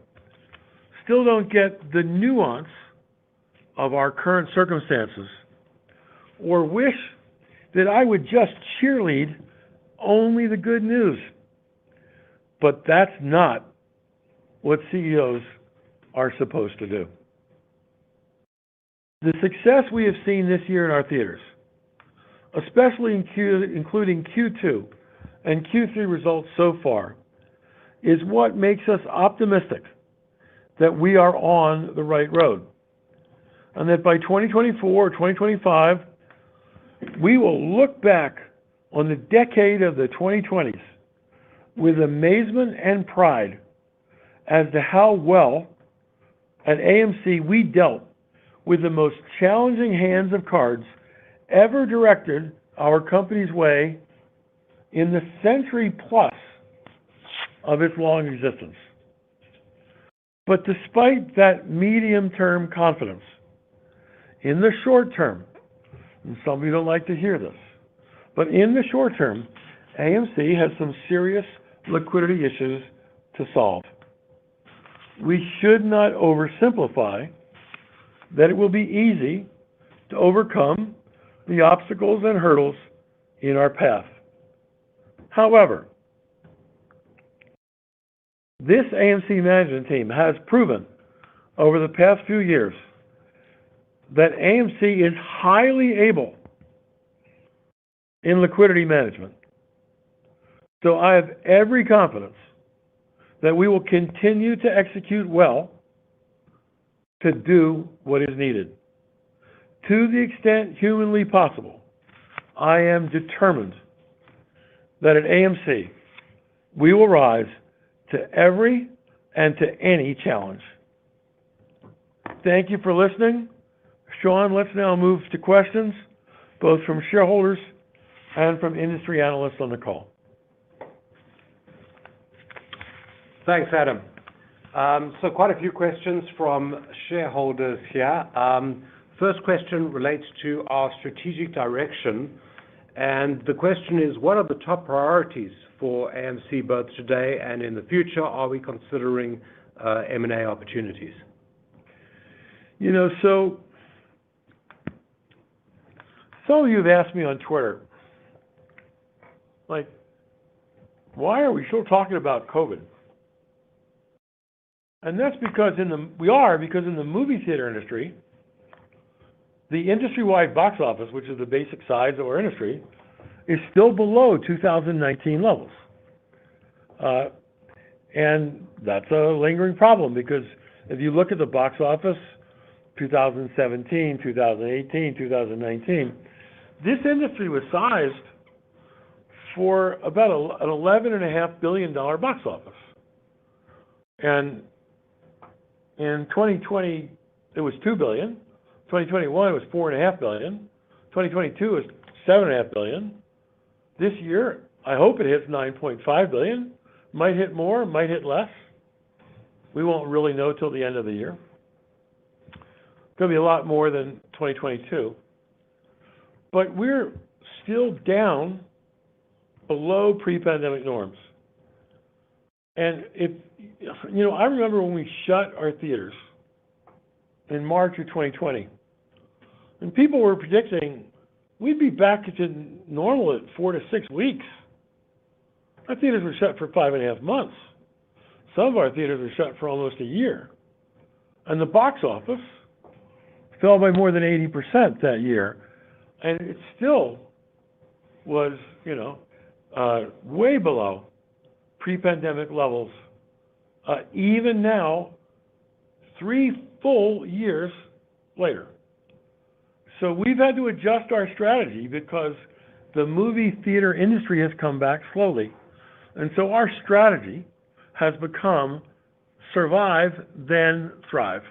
still don't get the nuance of our current circumstances, or wish that I would just cheerlead only the good news. But that's not what CEOs are supposed to do. The success we have seen this year in our theaters, especially including Q2 and Q3 results so far, is what makes us optimistic that we are on the right road, and that by 2024 or 2025, we will look back on the decade of the 2020s with amazement and pride as to how well at AMC we dealt with the most challenging hands of cards ever directed our company's way in the century plus of its long existence. But despite that medium-term confidence, in the short term, and some of you don't like to hear this, but in the short term, AMC has some serious liquidity issues to solve. We should not oversimplify that it will be easy to overcome the obstacles and hurdles in our path. However, this AMC management team has proven over the past few years that AMC is highly able in liquidity management. So I have every confidence that we will continue to execute well to do what is needed. To the extent humanly possible, I am determined that at AMC, we will rise to every and to any challenge. Thank you for listening. Sean, let's now move to questions, both from shareholders and from industry analysts on the call. Thanks, Adam. So quite a few questions from shareholders here. First question relates to our strategic direction, and the question is, what are the top priorities for AMC both today and in the future? Are we considering M&A opportunities? You know, so some of you have asked me on Twitter, like, why are we still talking about COVID? And that's because in the movie theater industry, the industry-wide box office, which is the basic size of our industry, is still below 2019 levels. And that's a lingering problem, because if you look at the box office, 2017, 2018, 2019, this industry was sized for about an $11.5 billion box office. And in 2020, it was $2 billion. 2021, it was $4.5 billion. 2022 was $7.5 billion. This year, I hope it hits $9.5 billion. Might hit more, might hit less. We won't really know till the end of the year. It's going to be a lot more than 2022. But we're still down below pre-pandemic norms. And I remember when we shut our theaters in March of 2020, and people were predicting we'd be back to normal at 4 to 6 weeks. Our theaters were shut for 5.5 months. Some of our theaters were shut for almost a year. And the box office fell by more than 80% that year. And it still was, way below pre-pandemic levels. Even now, 3 full years later. So we've had to adjust our strategy because the movie theater industry has come back slowly. And so our strategy has become survive, then thrive.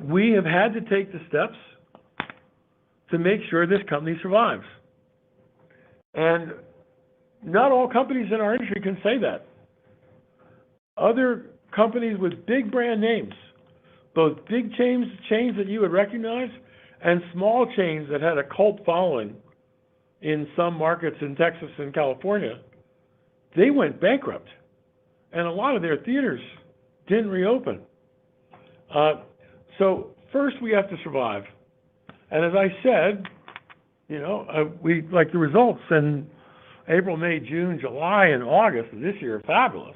We have had to take the steps to make sure this company survives. And not all companies in our industry can say that. Other companies with big brand names, both big chains that you would recognize and small chains that had a cult following, in some markets in Texas and California, they went bankrupt. And a lot of their theaters didn't reopen. So first we have to survive. And as I said, we like the results in April, May, June, July, and August of this year are fabulous.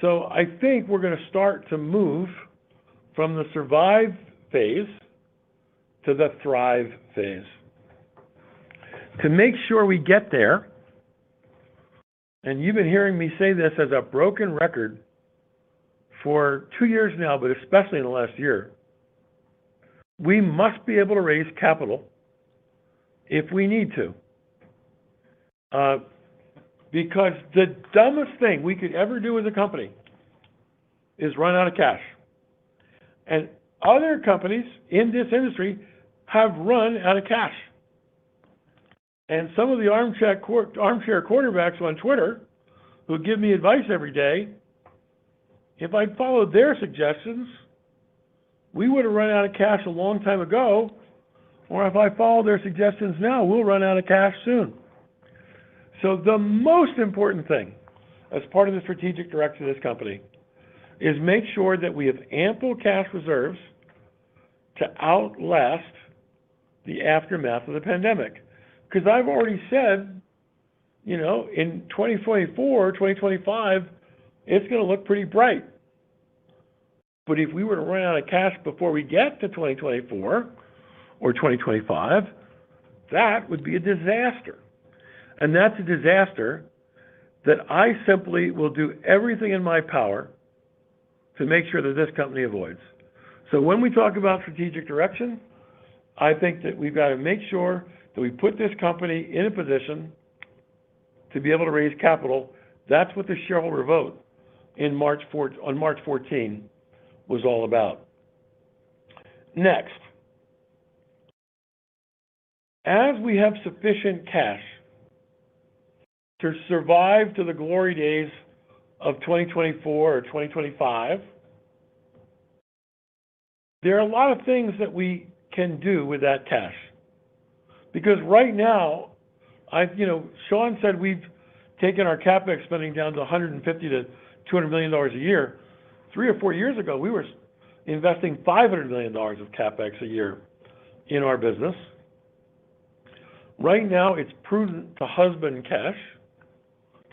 So I think we're going to start to move from the survive phase to the thrive phase. To make sure we get there, and you've been hearing me say this as a broken record for 2 years now, but especially in the last year, we must be able to raise capital if we need to. Because the dumbest thing we could ever do as a company is run out of cash. And other companies in this industry have run out of cash. And some of the armchair quarterbacks on Twitter who give me advice every day, if I'd followed their suggestions, we would have run out of cash a long time ago, or if I follow their suggestions now, we'll run out of cash soon. So the most important thing as part of the strategic direction of this company is make sure that we have ample cash reserves to outlast the aftermath of the pandemic. Because I've already said, in 2024, 2025, it's going to look pretty bright. But if we were to run out of cash before we get to 2024 or 2025, that would be a disaster. And that's a disaster that I simply will do everything in my power to make sure that this company avoids. So when we talk about strategic direction, I think that we've got to make sure that we put this company in a position to be able to raise capital. That's what the shareholder vote on March 14 was all about. Next, as we have sufficient cash to survive to the glory days of 2024 or 2025, there are a lot of things that we can do with that cash. Because right now, Sean said we've taken our CapEx spending down to $150 to $200 million a year. 3 or 4 years ago, we were investing $500 million of CapEx a year in our business. Right now, it's prudent to husband cash,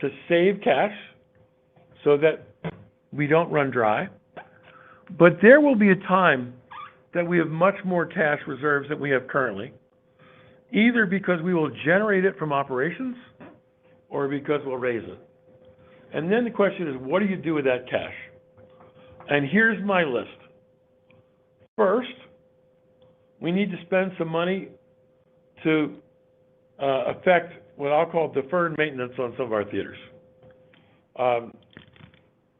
to save cash, so that we don't run dry. But there will be a time that we have much more cash reserves than we have currently, either because we will generate it from operations or because we'll raise it. And then the question is, what do you do with that cash? And here's my list. First, we need to spend some money to affect what I'll call deferred maintenance on some of our theaters.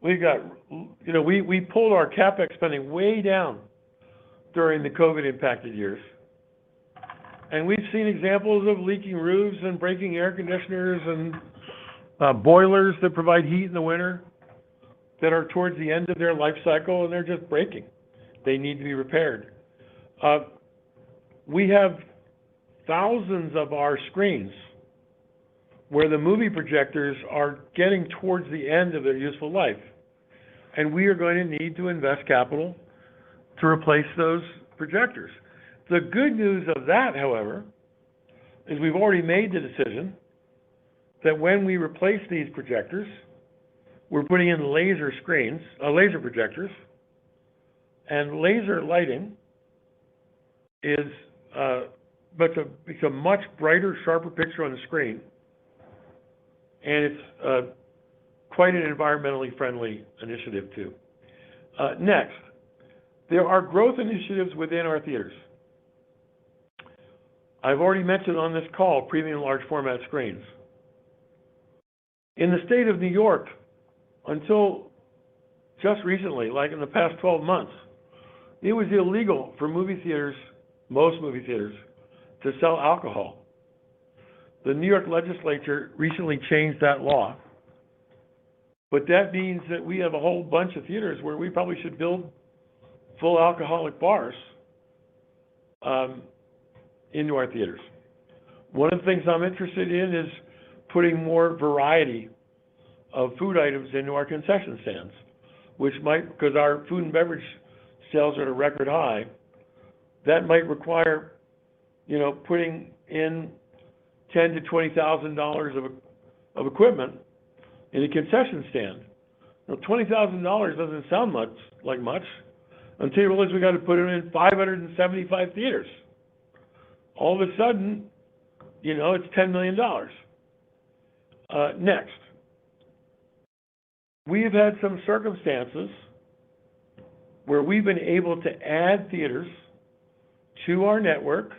We pulled our CapEx spending way down during the COVID impacted years. And we've seen examples of leaking roofs and breaking air conditioners and boilers that provide heat in the winter that are towards the end of their life cycle, and they're just breaking. They need to be repaired. We have thousands of our screens where the movie projectors are getting towards the end of their useful life. And we are going to need to invest capital to replace those projectors. The good news of that, however, is we've already made the decision that when we replace these projectors, we're putting in laser projectors, and laser lighting is it's a much brighter, sharper picture on the screen, and it's quite an environmentally friendly initiative too. Next, there are growth initiatives within our theaters. I've already mentioned on this call premium large format screens. In the state of New York, until just recently, like in the past 12 months, it was illegal for movie theaters, most movie theaters, to sell alcohol. The New York legislature recently changed that law. But that means that we have a whole bunch of theaters where we probably should build full alcoholic bars into our theaters. One of the things I'm interested in is putting more variety of food items into our concession stands, which might, because our food and beverage sales are at a record high, that might require, putting in $10,000 to $20,000 of equipment in a concession stand. Now, $20,000 doesn't sound like much until you realize we got to put it in 575 theaters. All of a sudden, it's $10 million. Next, we've had some circumstances where we've been able to add theaters to our network,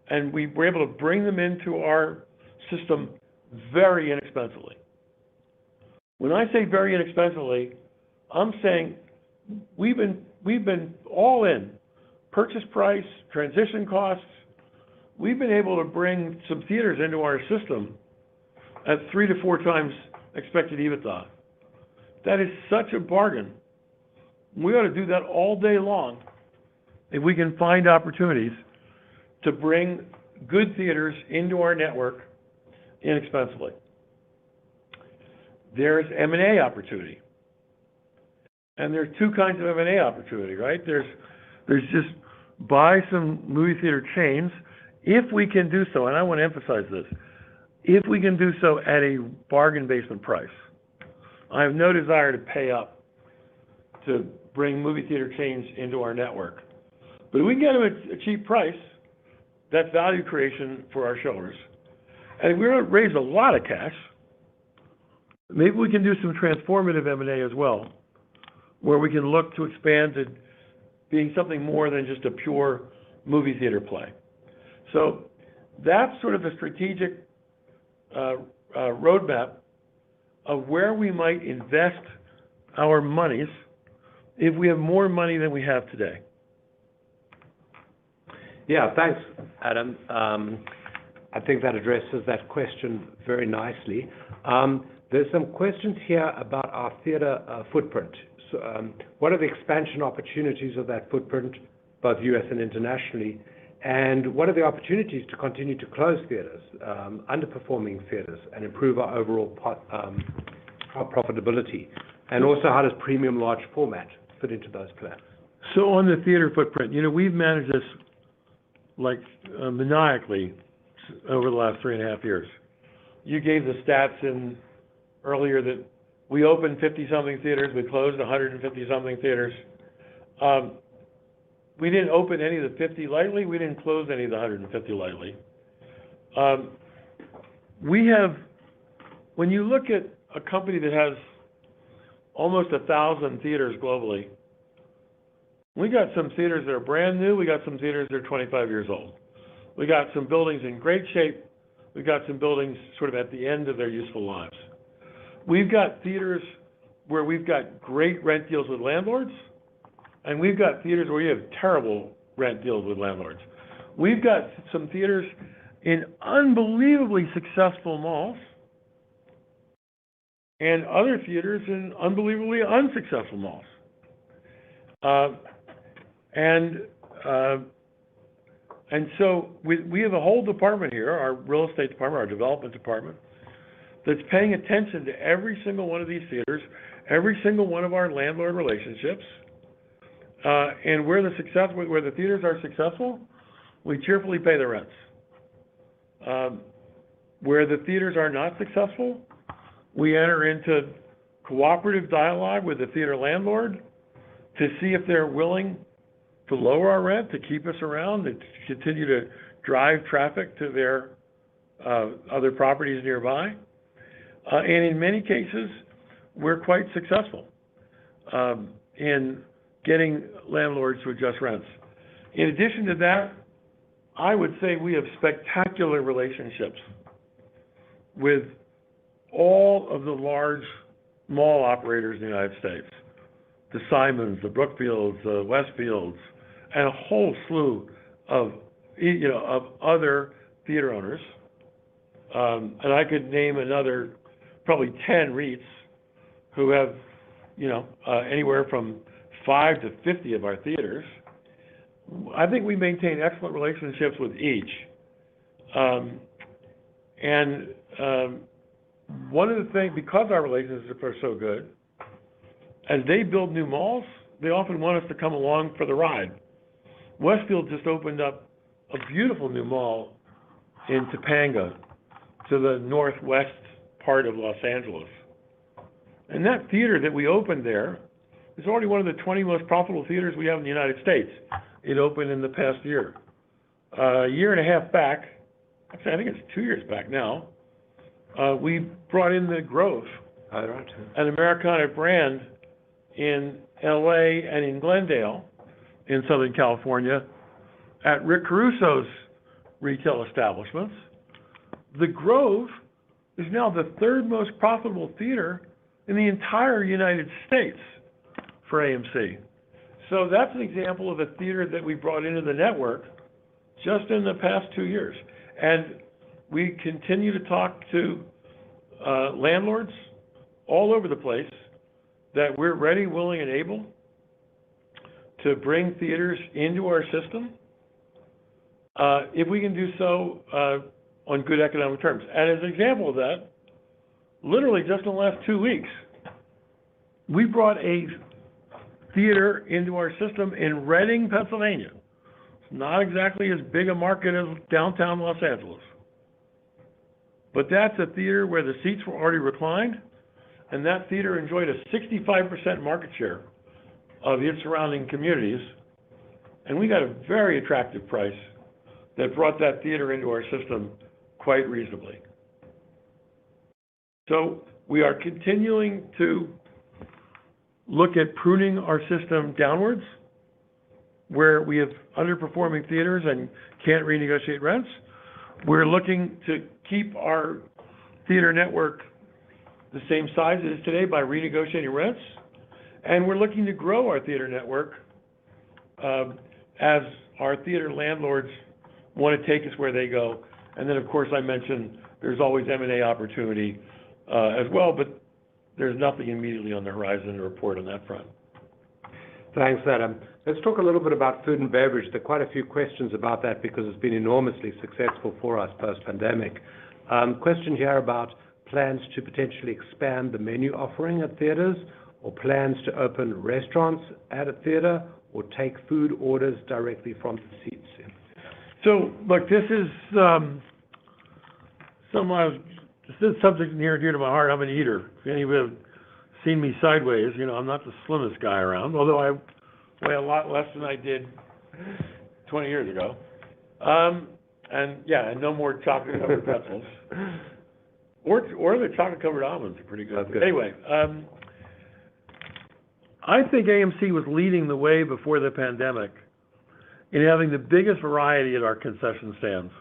and we were able to bring them into our system very inexpensively. When I say very inexpensively, I'm saying we've been all in, purchase price, transition costs. We've been able to bring some theaters into our system at 3 to 4 times expected EBITDA. That is such a bargain. We ought to do that all day long if we can find opportunities to bring good theaters into our network inexpensively. There's M&A opportunity. And there's 2 kinds of M&A opportunity, right? There's just buy some movie theater chains, if we can do so, and I want to emphasize this, if we can do so at a bargain basement price. I have no desire to pay up to bring movie theater chains into our network. But if we can get them at a cheap price, that's value creation for our shareholders. And if we're going to raise a lot of cash, maybe we can do some transformative M&A as well, where we can look to expand to being something more than just a pure movie theater play. So that's sort of a strategic roadmap of where we might invest our monies if we have more money than we have today. Yeah, thanks, Adam. I think that addresses that question very nicely. There's some questions here about our theater footprint. So, what are the expansion opportunities of that footprint, both U.S. and internationally? And what are the opportunities to continue to close theaters, underperforming theaters, and improve our overall our profitability? And also, how does premium large format fit into those plans? So on the theater footprint, we've managed this maniacally over the last 3.5 years. You gave the stats earlier that we opened 50-something theaters, we closed 150-something theaters. We didn't open any of the 50 lightly, we didn't close any of the 150 lightly. When you look at a company that has almost 1,000 theaters globally, we got some theaters that are brand new, we got some theaters that are 25 years old. We got some buildings in great shape, we got some buildings sort of at the end of their useful lives. We've got theaters where we've got great rent deals with landlords, and we've got theaters where we have terrible rent deals with landlords. We've got some theaters in unbelievably successful malls, and other theaters in unbelievably unsuccessful malls. And so we have a whole department here, our real estate department, our development department, that's paying attention to every single one of these theaters, every single one of our landlord relationships, and where the theaters are successful, we cheerfully pay the rents. Where the theaters are not successful, we enter into cooperative dialogue with the theater landlord to see if they're willing to lower our rent, to keep us around, to continue to drive traffic to their other properties nearby. And in many cases, we're quite successful in getting landlords to adjust rents. In addition to that, I would say we have spectacular relationships with all of the large mall operators in the United States, the Simons, the Brookfields, the Westfields, and a whole slew of other theater owners. And I could name another probably 10 REITs who have anywhere from 5 to 50 of our theaters. I think we maintain excellent relationships with each. One of the things, because our relationships are so good, as they build new malls, they often want us to come along for the ride. Westfield just opened up a beautiful new mall in Topanga, to the northwest part of Los Angeles. And that theater that we opened there is already one of the 20 most profitable theaters we have in the United States. It opened in the past year. A year and a half back, actually I think it's 2 years back now, we brought in the Grove, an Americana brand in LA and in Glendale, in Southern California, at Rick Caruso's retail establishments. The Grove is now the third most profitable theater in the entire United States for AMC. So that's an example of a theater that we brought into the network just in the past 2 years. And we continue to talk to landlords all over the place that we're ready, willing, and able to bring theaters into our system if we can do so on good economic terms. And as an example of that, literally just in the last 2 weeks, we brought a theater into our system in Reading, Pennsylvania. It's not exactly as big a market as downtown Los Angeles. But that's a theater where the seats were already reclined, and that theater enjoyed a 65% market share of its surrounding communities. And we got a very attractive price that brought that theater into our system quite reasonably. So we are continuing to look at pruning our system downwards, where we have underperforming theaters and can't renegotiate rents. We're looking to keep our theater network the same size it is today by renegotiating rents. And we're looking to grow our theater network as our theater landlords want to take us where they go. And then, of course, I mentioned there's always M&A opportunity as well, but there's nothing immediately on the horizon to report on that front. Thanks, Adam. Let's talk a little bit about food and beverage. There are quite a few questions about that because it's been enormously successful for us post-pandemic. Question here about plans to potentially expand the menu offering at theaters, or plans to open restaurants at a theater, or take food orders directly from the seats. So, look, this is subject near and dear to my heart. I'm an eater. If any of you have seen me sideways, you know, I'm not the slimmest guy around, although I weigh a lot less than I did 20 years ago. And no more chocolate-covered pretzels. Or the chocolate-covered almonds are pretty good. That's good. Anyway, I think AMC was leading the way before the pandemic in having the biggest variety at our concession stands.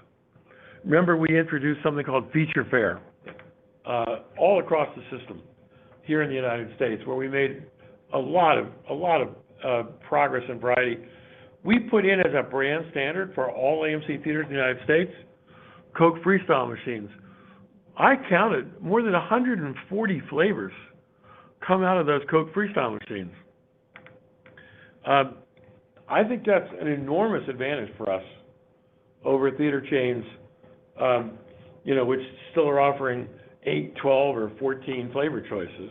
Remember, we introduced something called feature fare all across the system here in the United States, where we made a lot of progress and variety. We put in as a brand standard for all AMC theaters in the United States, Coke Freestyle machines. I counted more than 140 flavors come out of those Coke Freestyle machines. I think that's an enormous advantage for us over theater chains, which still are offering 8, 12, or 14 flavor choices.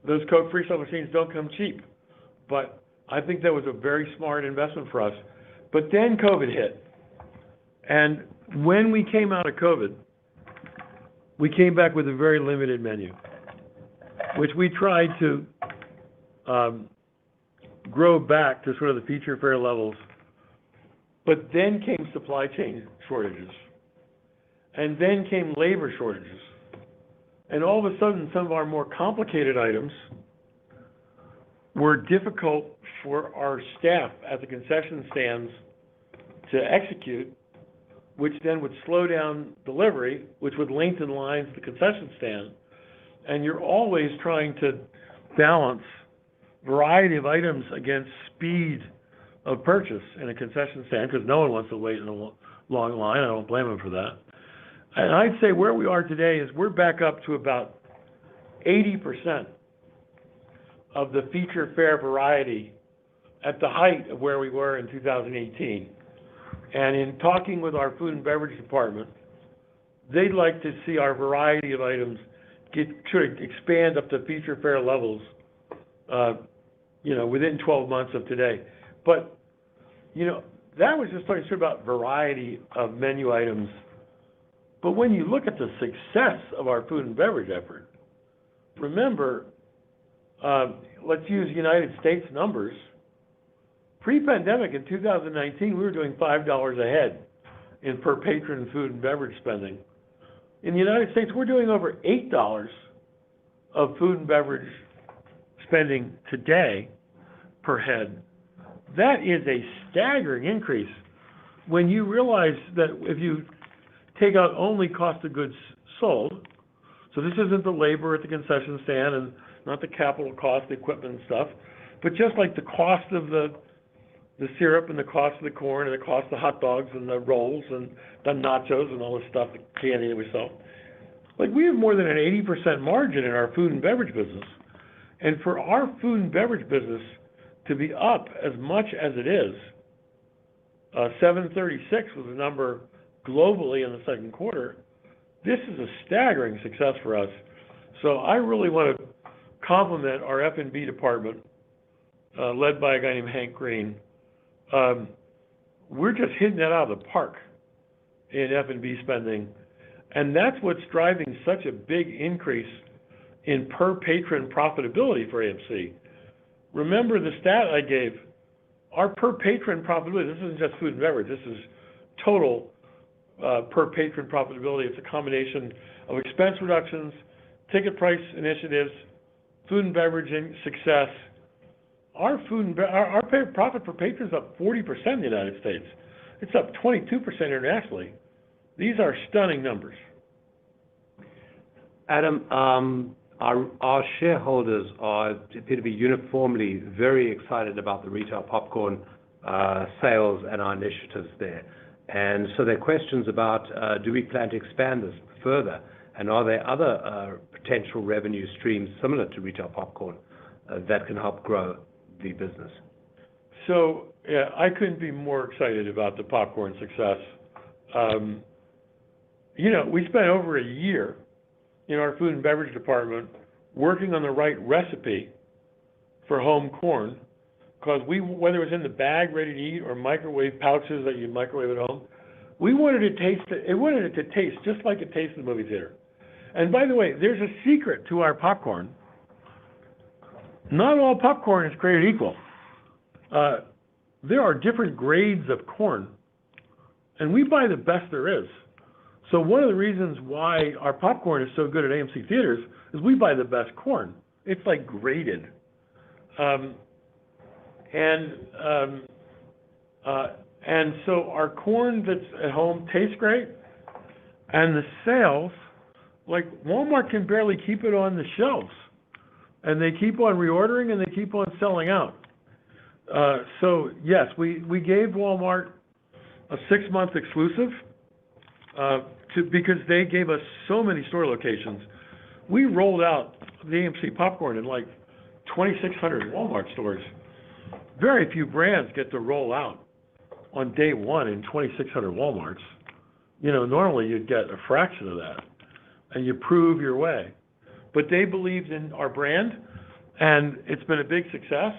Those Coke Freestyle machines don't come cheap, but I think that was a very smart investment for us. But then COVID hit. And when we came out of COVID, we came back with a very limited menu, which we tried to grow back to sort of the feature fare levels. But then came supply chain shortages. And then came labor shortages. And all of a sudden, some of our more complicated items were difficult for our staff at the concession stands to execute, which then would slow down delivery, which would lengthen lines at the concession stand. And you're always trying to balance variety of items against speed of purchase in a concession stand, because no one wants to wait in a long line. I don't blame them for that. And I'd say where we are today is we're back up to about 80% of the feature fare variety at the height of where we were in 2018. And in talking with our food and beverage department, they'd like to see our variety of items expand up to feature fare levels, within 12 months of today. But, that was just talking about variety of menu items. But when you look at the success of our food and beverage effort, remember, let's use United States numbers. Pre-pandemic in 2019, we were doing $5 a head in per patron food and beverage spending. In the United States, we're doing over $8 of food and beverage spending today per head. That is a staggering increase when you realize that if you take out only cost of goods sold, so this isn't the labor at the concession stand and not the capital cost, the equipment and stuff, but just like the cost of the syrup and the cost of the corn and the cost of the hot dogs and the rolls and the nachos and all this stuff, the candy that we sell. Like, we have more than an 80% margin in our food and beverage business. And for our food and beverage business to be up as much as it is, 736 was the number globally in the second quarter. This is a staggering success for us. So I really want to compliment our F&B department, led by a guy named Hank Green. We're just hitting that out of the park in F&B spending. And that's what's driving such a big increase in per patron profitability for AMC. Remember the stat I gave, our per patron profitability, this isn't just food and beverage, this is total per patron profitability. It's a combination of expense reductions, ticket price initiatives, food and beverage success. Our profit per patron is up 40% in the United States. It's up 22% internationally. These are stunning numbers. Adam, our shareholders appear to be uniformly very excited about the retail popcorn sales and our initiatives there. And so there are questions about, do we plan to expand this further? And are there other potential revenue streams similar to retail popcorn that can help grow the business? So, yeah, I couldn't be more excited about the popcorn success. We spent over a year in our food and beverage department working on the right recipe for home corn, because whether it was in the bag ready to eat or microwave pouches that you microwave at home, we wanted it to taste just like it tastes in the movie theater. And by the way, there's a secret to our popcorn. Not all popcorn is created equal. There are different grades of corn, and we buy the best there is. So one of the reasons why our popcorn is so good at AMC theaters is we buy the best corn. It's like graded. And so our corn that's at home tastes great, and the sales, like Walmart can barely keep it on the shelves, and they keep on reordering and they keep on selling out. So yes, we gave Walmart a 6-month exclusive because they gave us so many store locations. We rolled out the AMC popcorn in like 2,600 Walmart stores. Very few brands get to roll out on day one in 2,600 Walmarts. Normally you'd get a fraction of that, and you prove your way. But they believed in our brand, and it's been a big success,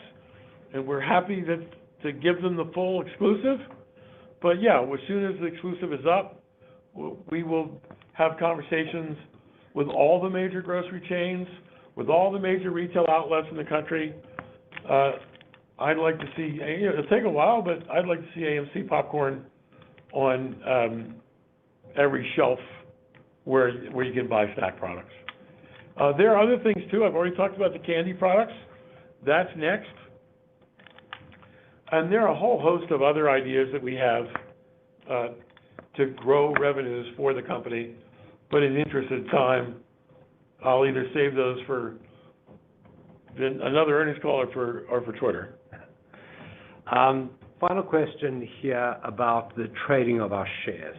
and we're happy to give them the full exclusive. But yeah, as soon as the exclusive is up, we will have conversations with all the major grocery chains, with all the major retail outlets in the country. I'd like to see, it'll take a while, but I'd like to see AMC popcorn on every shelf where you can buy snack products. There are other things too. I've already talked about the candy products. That's next. And there are a whole host of other ideas that we have to grow revenues for the company, but in the interest of time, I'll either save those for another earnings call or for Twitter. Final question here about the trading of our shares.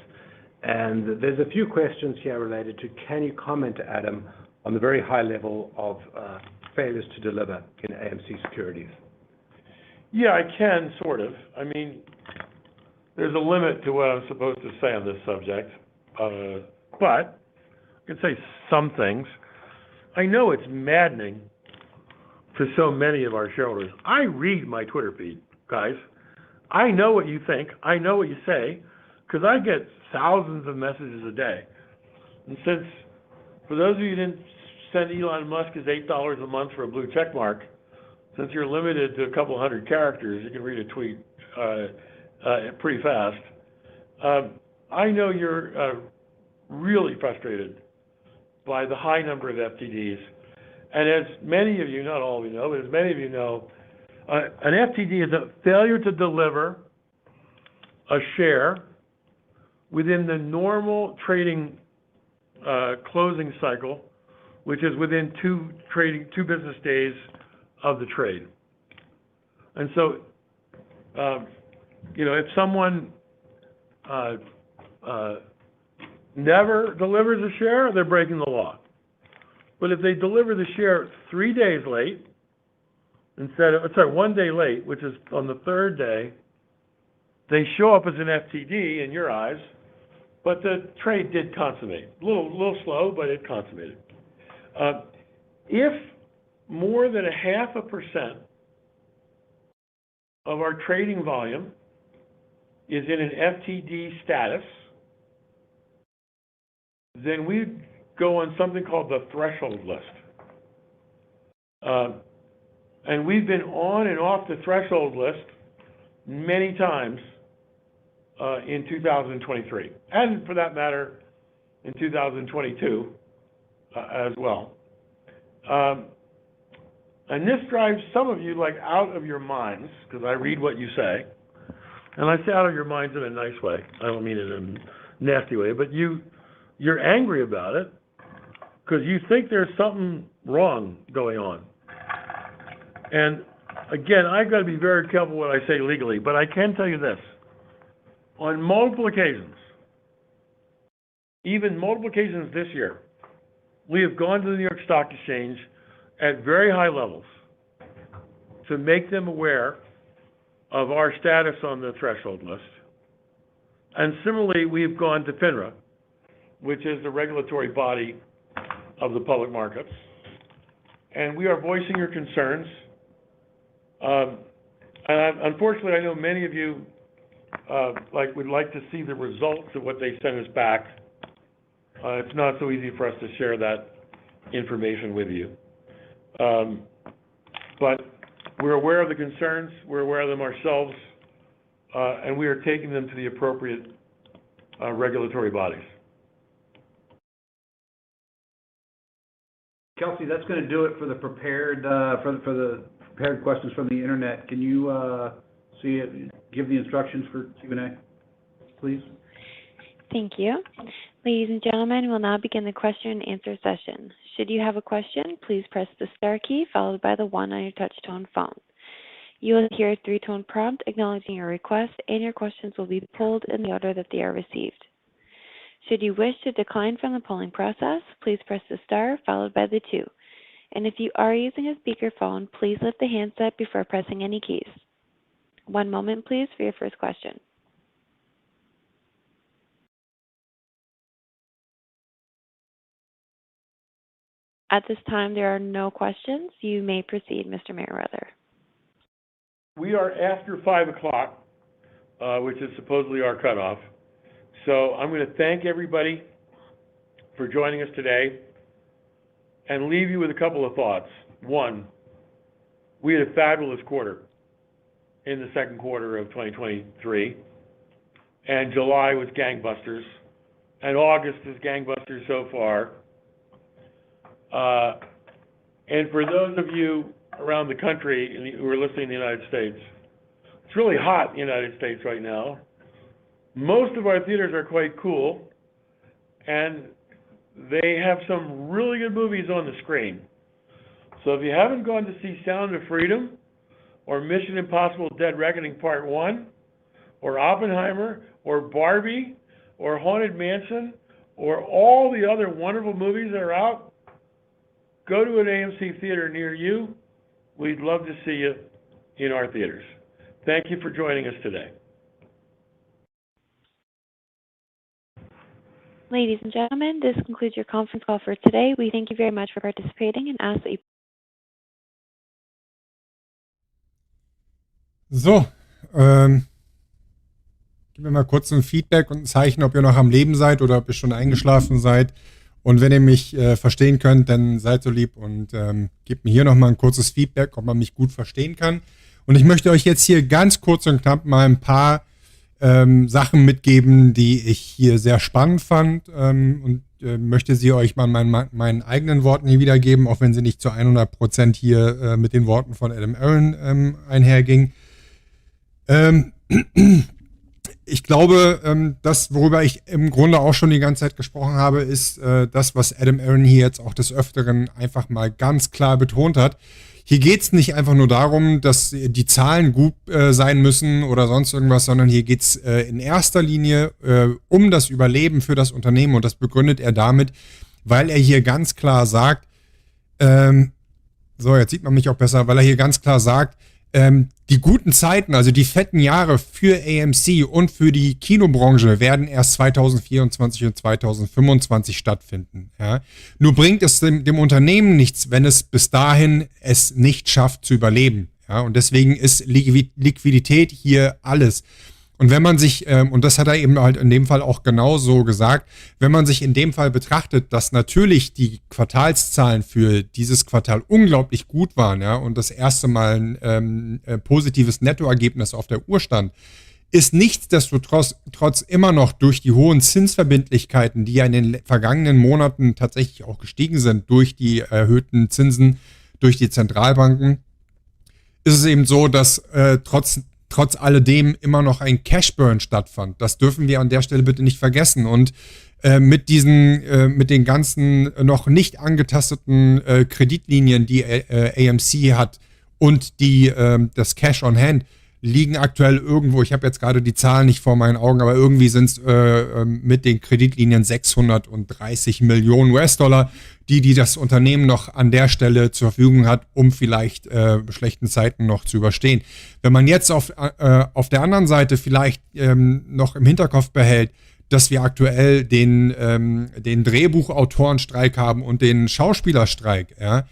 And there's a few questions here related to, can you comment, Adam, on the very high level of failures to deliver in AMC securities? Yeah, I can, sort of. I mean, there's a limit to what I'm supposed to say on this subject, but I can say some things. I know it's maddening to so many of our shareholders. I read my Twitter feed, guys. I know what you think. I know what you say, because I get thousands of messages a day. And since, for those of you who didn't send Elon Musk his $8 a month for a blue check mark, since you're limited to a couple hundred characters, you can read a tweet pretty fast. I know you're really frustrated by the high number of FTDs. And as many of you, not all of you know, but as many of you know, an FTD is a failure to deliver a share within the normal trading closing cycle, which is within two business days of the trade. And so, if someone never delivers a share, they're breaking the law. But if they deliver the share 3 days late, one day late, which is on the third day, they show up as an FTD in your eyes, but the trade did consummate. A little slow, but it consummated. If more than 0.5% of our trading volume is in an FTD status, then we go on something called the threshold list. And we've been on and off the threshold list many times in 2023, and for that matter, in 2022 as well. And this drives some of you out of your minds, because I read what you say, and I say out of your minds in a nice way. I don't mean it in a nasty way, but you're angry about it because you think there's something wrong going on. And again, I've got to be very careful what I say legally, but I can tell you this. On multiple occasions, even multiple occasions this year, we have gone to the New York Stock Exchange at very high levels to make them aware of our status on the threshold list. And similarly, we've gone to FINRA, which is the regulatory body of the public markets, and we are voicing your concerns. And unfortunately, I know many of you would like to see the results of what they send us back. It's not so easy for us to share that information with you. But we're aware of the concerns, we're aware of them ourselves, and we are taking them to the appropriate regulatory bodies. Kelsey, that's going to do it for the prepared for the prepared questions from the internet. Can you give the instructions for Q&A, please? Thank you. Ladies and gentlemen, we'll now begin the question and answer session. Should you have a question, please press the star key followed by the 1 on your touch-tone phone. You will hear a 3-tone prompt acknowledging your request, and your questions will be polled in the order that they are received. Should you wish to decline from the polling process, please press the star followed by the 2. And if you are using a speakerphone, please lift the handset before pressing any keys. One moment, please, for your first question. At this time, there are no questions. You may proceed, Mr. Merriweather. We are after 5 o'clock, which is supposedly our cutoff. So I'm going to thank everybody for joining us today and leave you with a couple of thoughts. One, we had a fabulous quarter in the second quarter of 2023, and July was gangbusters, and August is gangbusters so far. And for those of you around the country who are listening in the United States, it's really hot in the United States right now. Most of our theaters are quite cool, and they have some really good movies on the screen. So if you haven't gone to see Sound of Freedom, or Mission Impossible Dead Reckoning Part 1, or Oppenheimer, or Barbie, or Haunted Mansion, or all the other wonderful movies that are out, go to an AMC theater near you. We'd love to see you in our theaters. Thank you for joining us today. Ladies and gentlemen, this concludes your conference call for today. We thank you very much for participating and ask that you... So, gib mir mal kurz ein Feedback und ein Zeichen, ob ihr noch am Leben seid oder ob ihr schon eingeschlafen seid. Und wenn ihr mich verstehen könnt, dann seid so lieb und gebt mir hier nochmal ein kurzes Feedback, ob man mich gut verstehen kann. Und ich möchte euch jetzt hier ganz kurz und knapp mal ein paar Sachen mitgeben, die ich hier sehr spannend fand und möchte sie euch mal in meinen eigenen Worten hier wiedergeben, auch wenn sie nicht zu 100% hier mit den Worten von Adam Aron einherging. Ich glaube, das, worüber ich im Grunde auch schon die ganze Zeit gesprochen habe, ist das, was Adam Aron hier jetzt auch des Öfteren einfach mal ganz klar betont hat. Hier geht es nicht einfach nur darum, dass die Zahlen gut sein müssen oder sonst irgendwas, sondern hier geht es in erster Linie um das Überleben für das Unternehmen und das begründet er damit, weil er hier ganz klar sagt, so, jetzt sieht man mich auch besser, weil er hier ganz klar sagt, die guten Zeiten, also die fetten Jahre für AMC und für die Kinobranche werden erst 2024 und 2025 stattfinden. Ja. Nur bringt es dem Unternehmen nichts, wenn es bis dahin es nicht schafft zu überleben. Ja. Und deswegen ist Liquidität hier alles. Und wenn man sich, und das hat er eben halt in dem Fall auch genauso gesagt, wenn man sich in dem Fall betrachtet, dass natürlich die Quartalszahlen für dieses Quartal unglaublich gut waren, ja, und das erste Mal ein positives Nettoergebnis auf der Uhr stand, ist nichtsdestotrotz immer noch durch die hohen Zinsverbindlichkeiten, die ja in den vergangenen Monaten tatsächlich auch gestiegen sind, durch die erhöhten Zinsen, durch die Zentralbanken, ist es eben so, dass trotz alledem immer noch ein Cashburn stattfand. Das dürfen wir an der Stelle bitte nicht vergessen. Und mit den ganzen noch nicht angetasteten Kreditlinien, die AMC hat und das Cash on Hand, liegen aktuell irgendwo, ich habe jetzt gerade die Zahlen nicht vor meinen Augen, aber irgendwie sind es mit den Kreditlinien 630 Millionen US-Dollar, die das Unternehmen noch an der Stelle zur Verfügung hat, um vielleicht schlechten Zeiten noch zu überstehen. Wenn man jetzt auf der anderen Seite vielleicht noch im Hinterkopf behält, dass wir aktuell den Drehbuchautorenstreik haben und den Schauspielerstreik, ja,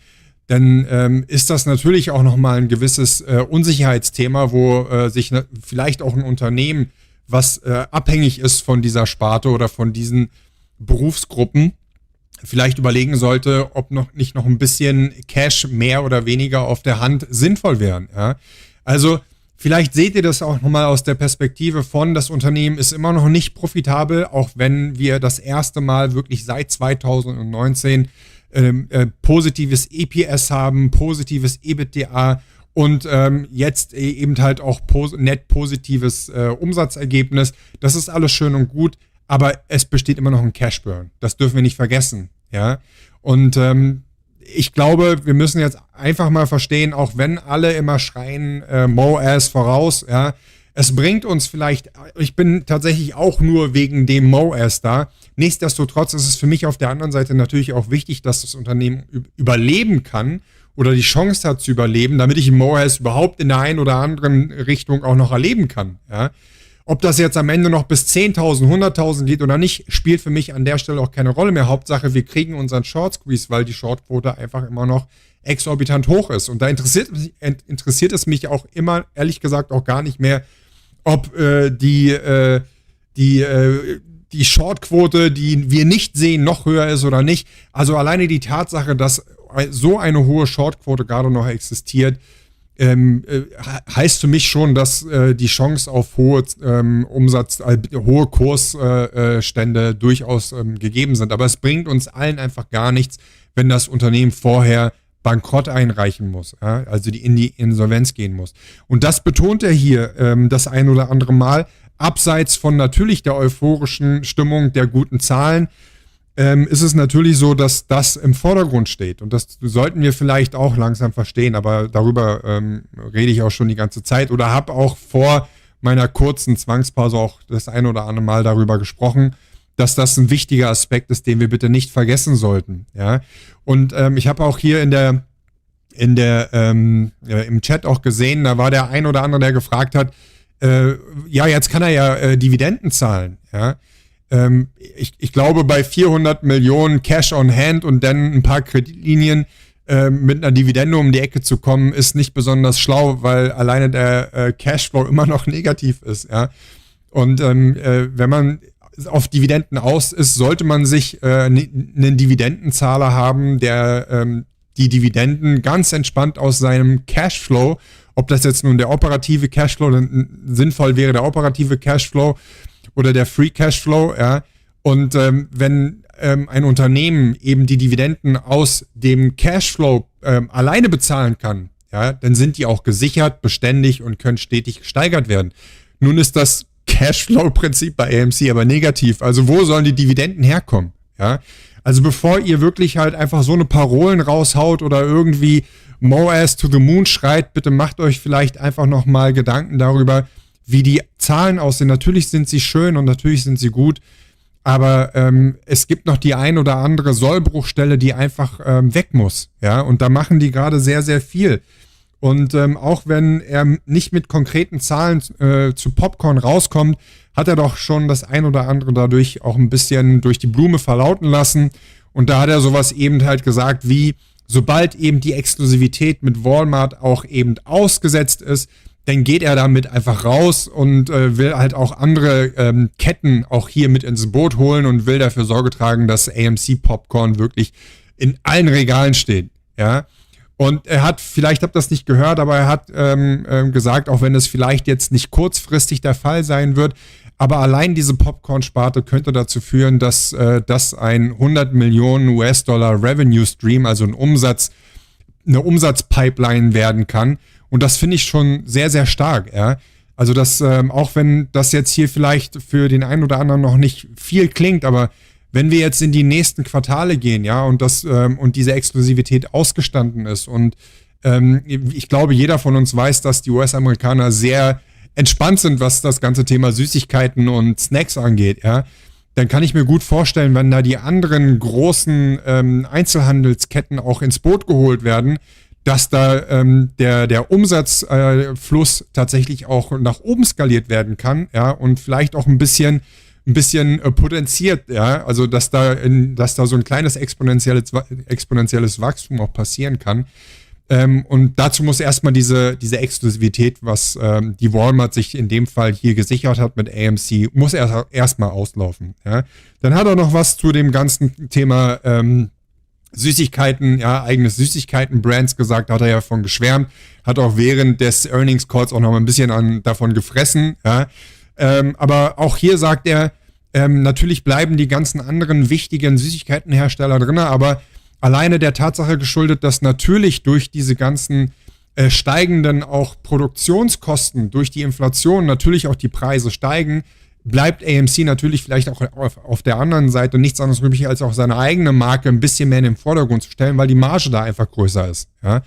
dann ist das natürlich auch nochmal ein gewisses Unsicherheitsthema, wo sich vielleicht auch ein Unternehmen, was abhängig ist von dieser Sparte oder von diesen Berufsgruppen, vielleicht überlegen sollte, ob nicht noch ein bisschen Cash mehr oder weniger auf der Hand sinnvoll wären. Ja? Also vielleicht seht ihr das auch nochmal aus der Perspektive von, das Unternehmen ist immer noch nicht profitabel, auch wenn wir das erste Mal wirklich seit 2019 positives EPS haben, positives EBITDA und jetzt eben halt auch net positives Umsatzergebnis. Das ist alles schön und gut, aber es besteht immer noch ein Cashburn. Das dürfen wir nicht vergessen. Ja? Und ich glaube, wir müssen jetzt einfach mal verstehen, auch wenn alle immer schreien, more as voraus, ja, es bringt uns vielleicht, ich bin tatsächlich auch nur wegen dem MOAS da. Nichtsdestotrotz ist es für mich auf der anderen Seite natürlich auch wichtig, dass das Unternehmen überleben kann oder die Chance hat zu überleben, damit ich MOAS überhaupt in der einen oder anderen Richtung auch noch erleben kann. Ja? Ob das jetzt am Ende noch bis 10.000, 100.000 geht oder nicht, spielt für mich an der Stelle auch keine Rolle mehr. Hauptsache, wir kriegen unseren Short Squeeze, weil die Shortquote einfach immer noch exorbitant hoch ist. Und da interessiert es mich auch immer, ehrlich gesagt, auch gar nicht mehr, ob die Shortquote, die wir nicht sehen, noch höher ist oder nicht. Also alleine die Tatsache, dass so eine hohe Shortquote gerade noch existiert, heißt für mich schon, dass die Chance auf hohe hohe Kursstände durchaus gegeben sind. Aber es bringt uns allen einfach gar nichts, wenn das Unternehmen vorher Bankrott einreichen muss, ja? Also in die Insolvenz gehen muss. Und das betont er hier das ein oder andere Mal, abseits von natürlich der euphorischen Stimmung der guten Zahlen, ist es natürlich so, dass das im Vordergrund steht. Und das sollten wir vielleicht auch langsam verstehen, aber darüber rede ich auch schon die ganze Zeit oder habe auch vor meiner kurzen Zwangspause auch das ein oder andere Mal darüber gesprochen, dass das ein wichtiger Aspekt ist, den wir bitte nicht vergessen sollten. Ja? Und ich habe auch hier im Chat auch gesehen, da war der ein oder andere, der gefragt hat, ja, jetzt kann er ja Dividenden zahlen. Ja? ich glaube, bei 400 Millionen Cash on Hand und dann ein paar Kreditlinien mit einer Dividende um die Ecke zu kommen, ist nicht besonders schlau, weil alleine der Cashflow immer noch negativ ist. Ja? Und wenn man auf Dividenden aus ist, sollte man sich einen Dividendenzahler haben, der die Dividenden ganz entspannt aus seinem Cashflow, ob das jetzt nun der operative Cashflow, sinnvoll wäre der operative Cashflow oder der Free Cashflow, ja. Und wenn ein Unternehmen eben die Dividenden aus dem Cashflow alleine bezahlen kann, ja, dann sind die auch gesichert, beständig und können stetig gesteigert werden. Nun ist das Cashflow-Prinzip bei AMC aber negativ. Also wo sollen die Dividenden herkommen? Ja? Also bevor ihr wirklich halt einfach so eine Parolen raushaut oder irgendwie More ass to the moon schreit, bitte macht euch vielleicht einfach nochmal Gedanken darüber, wie die Zahlen aussehen. Natürlich sind sie schön und natürlich sind sie gut, aber es gibt noch die ein oder andere Sollbruchstelle, die einfach weg muss. Ja? Und da machen die gerade sehr, sehr viel. Und auch wenn er nicht mit konkreten Zahlen zu Popcorn rauskommt, hat er doch schon das ein oder andere dadurch auch ein bisschen durch die Blume verlauten lassen. Und da hat er sowas eben halt gesagt wie, sobald eben die Exklusivität mit Walmart auch eben ausgesetzt ist, dann geht er damit einfach raus und will halt auch andere Ketten auch hier mit ins Boot holen und will dafür Sorge tragen, dass AMC Popcorn wirklich in allen Regalen steht. Ja. Und er hat, vielleicht habt ihr das nicht gehört, aber er hat gesagt, auch wenn es vielleicht jetzt nicht kurzfristig der Fall sein wird, aber allein diese Popcorn-Sparte könnte dazu führen, dass das ein 100 Millionen US-Dollar Revenue Stream, also eine Umsatzpipeline werden kann. Und das finde ich schon sehr, sehr stark. Ja? Also das, auch wenn das jetzt hier vielleicht für den einen oder anderen noch nicht viel klingt, aber wenn wir jetzt in die nächsten Quartale gehen, ja, und diese Exklusivität ausgestanden ist und ich glaube, jeder von uns weiß, dass die US-Amerikaner sehr entspannt sind, was das ganze Thema Süßigkeiten und Snacks angeht, ja, dann kann ich mir gut vorstellen, wenn da die anderen großen Einzelhandelsketten auch ins Boot geholt werden, dass da der Umsatzfluss tatsächlich auch nach oben skaliert werden kann, ja, und vielleicht auch ein bisschen potenziert, ja, also dass da so ein kleines exponentielles Wachstum auch passieren kann. Und dazu muss erstmal diese Exklusivität, was die Walmart sich in dem Fall hier gesichert hat mit AMC, muss erstmal auslaufen. Ja. Dann hat er noch was zu dem ganzen Thema Süßigkeiten, ja, eigenes Süßigkeiten-Brands gesagt, hat er ja von geschwärmt, hat auch während des Earnings Calls auch noch mal ein bisschen davon gefressen, ja. Aber auch hier sagt er, natürlich bleiben die ganzen anderen wichtigen Süßigkeitenhersteller drin, aber alleine der Tatsache geschuldet, dass natürlich durch diese ganzen steigenden auch Produktionskosten, durch die Inflation natürlich auch die Preise steigen, bleibt AMC natürlich vielleicht auch auf der anderen Seite nichts anderes übrig, als auch seine eigene Marke ein bisschen mehr in den Vordergrund zu stellen, weil die Marge da einfach größer ist. Ja?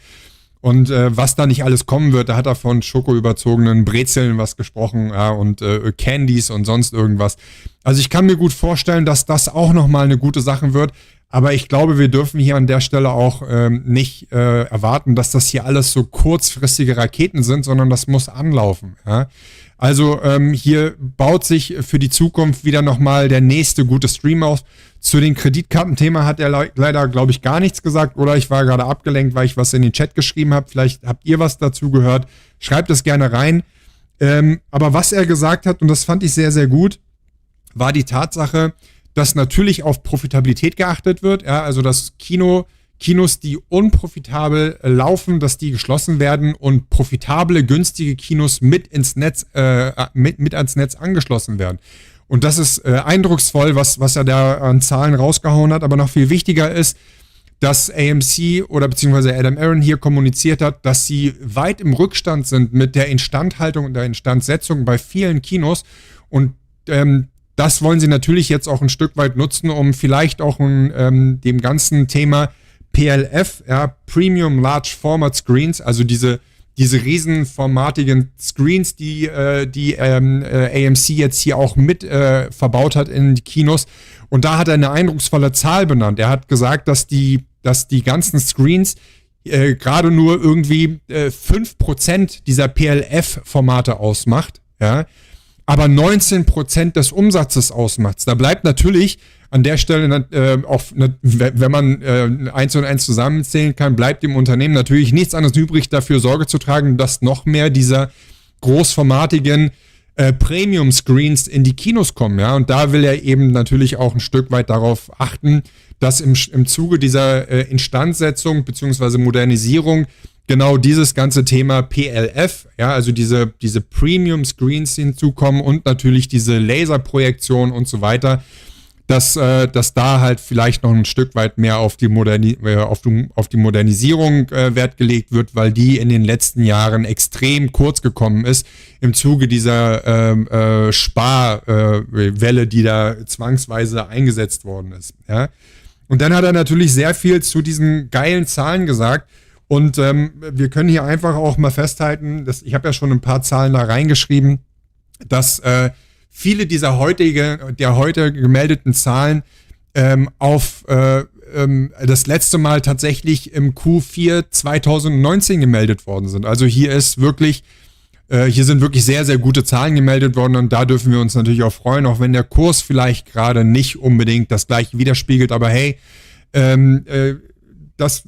Und was da nicht alles kommen wird, da hat er von schokoüberzogenen Brezeln was gesprochen, ja, und Candies und sonst irgendwas. Also ich kann mir gut vorstellen, dass das auch nochmal eine gute Sache wird. Aber ich glaube, wir dürfen hier an der Stelle auch nicht erwarten, dass das hier alles so kurzfristige Raketen sind, sondern das muss anlaufen. Ja? Also hier baut sich für die Zukunft wieder nochmal der nächste gute Stream auf. Zu den Kreditkartenthema hat er leider, glaube ich, gar nichts gesagt. Oder ich war gerade abgelenkt, weil ich was in den Chat geschrieben habe. Vielleicht habt ihr was dazu gehört. Schreibt es gerne rein. Aber was er gesagt hat, und das fand ich sehr, sehr gut, war die Tatsache, dass natürlich auf Profitabilität geachtet wird, ja, also dass Kinos, die unprofitabel laufen, dass die geschlossen werden und profitable, günstige Kinos mit ans Netz angeschlossen werden. Und das ist eindrucksvoll, was er da an Zahlen rausgehauen hat, aber noch viel wichtiger ist, dass AMC oder beziehungsweise Adam Aron hier kommuniziert hat, dass sie weit im Rückstand sind mit der Instandhaltung und der Instandsetzung bei vielen Kinos und das wollen sie natürlich jetzt auch ein Stück weit nutzen, um vielleicht auch dem ganzen Thema PLF, ja, Premium Large Format Screens, also diese riesenformatigen Screens, die AMC jetzt hier auch mit verbaut hat in die Kinos. Und da hat er eine eindrucksvolle Zahl benannt. Er hat gesagt, dass die ganzen Screens gerade nur irgendwie 5% dieser PLF-Formate ausmacht, ja. aber 19% des Umsatzes ausmacht. Da bleibt natürlich an der Stelle, wenn man 1 und 1 zusammenzählen kann, bleibt dem Unternehmen natürlich nichts anderes übrig, dafür Sorge zu tragen, dass noch mehr dieser großformatigen Premium-Screens in die Kinos kommen. Ja? Und da will er eben natürlich auch ein Stück weit darauf achten, dass im Zuge dieser Instandsetzung bzw. Modernisierung genau dieses ganze Thema PLF, ja, also diese Premium-Screens hinzukommen und natürlich diese Laserprojektion und so weiter, dass da halt vielleicht noch ein Stück weit mehr auf die Modernisierung Wert gelegt wird, weil die in den letzten Jahren extrem kurz gekommen ist im Zuge dieser Sparwelle, die da zwangsweise eingesetzt worden ist. Ja? Und dann hat er natürlich sehr viel zu diesen geilen Zahlen gesagt. Und wir können hier einfach auch mal festhalten, ich habe ja schon ein paar Zahlen da reingeschrieben, dass viele dieser heute gemeldeten Zahlen auf das letzte Mal tatsächlich im Q4 2019 gemeldet worden sind. Also hier sind wirklich sehr, sehr gute Zahlen gemeldet worden und da dürfen wir uns natürlich auch freuen, auch wenn der Kurs vielleicht gerade nicht unbedingt das gleiche widerspiegelt. Aber hey, das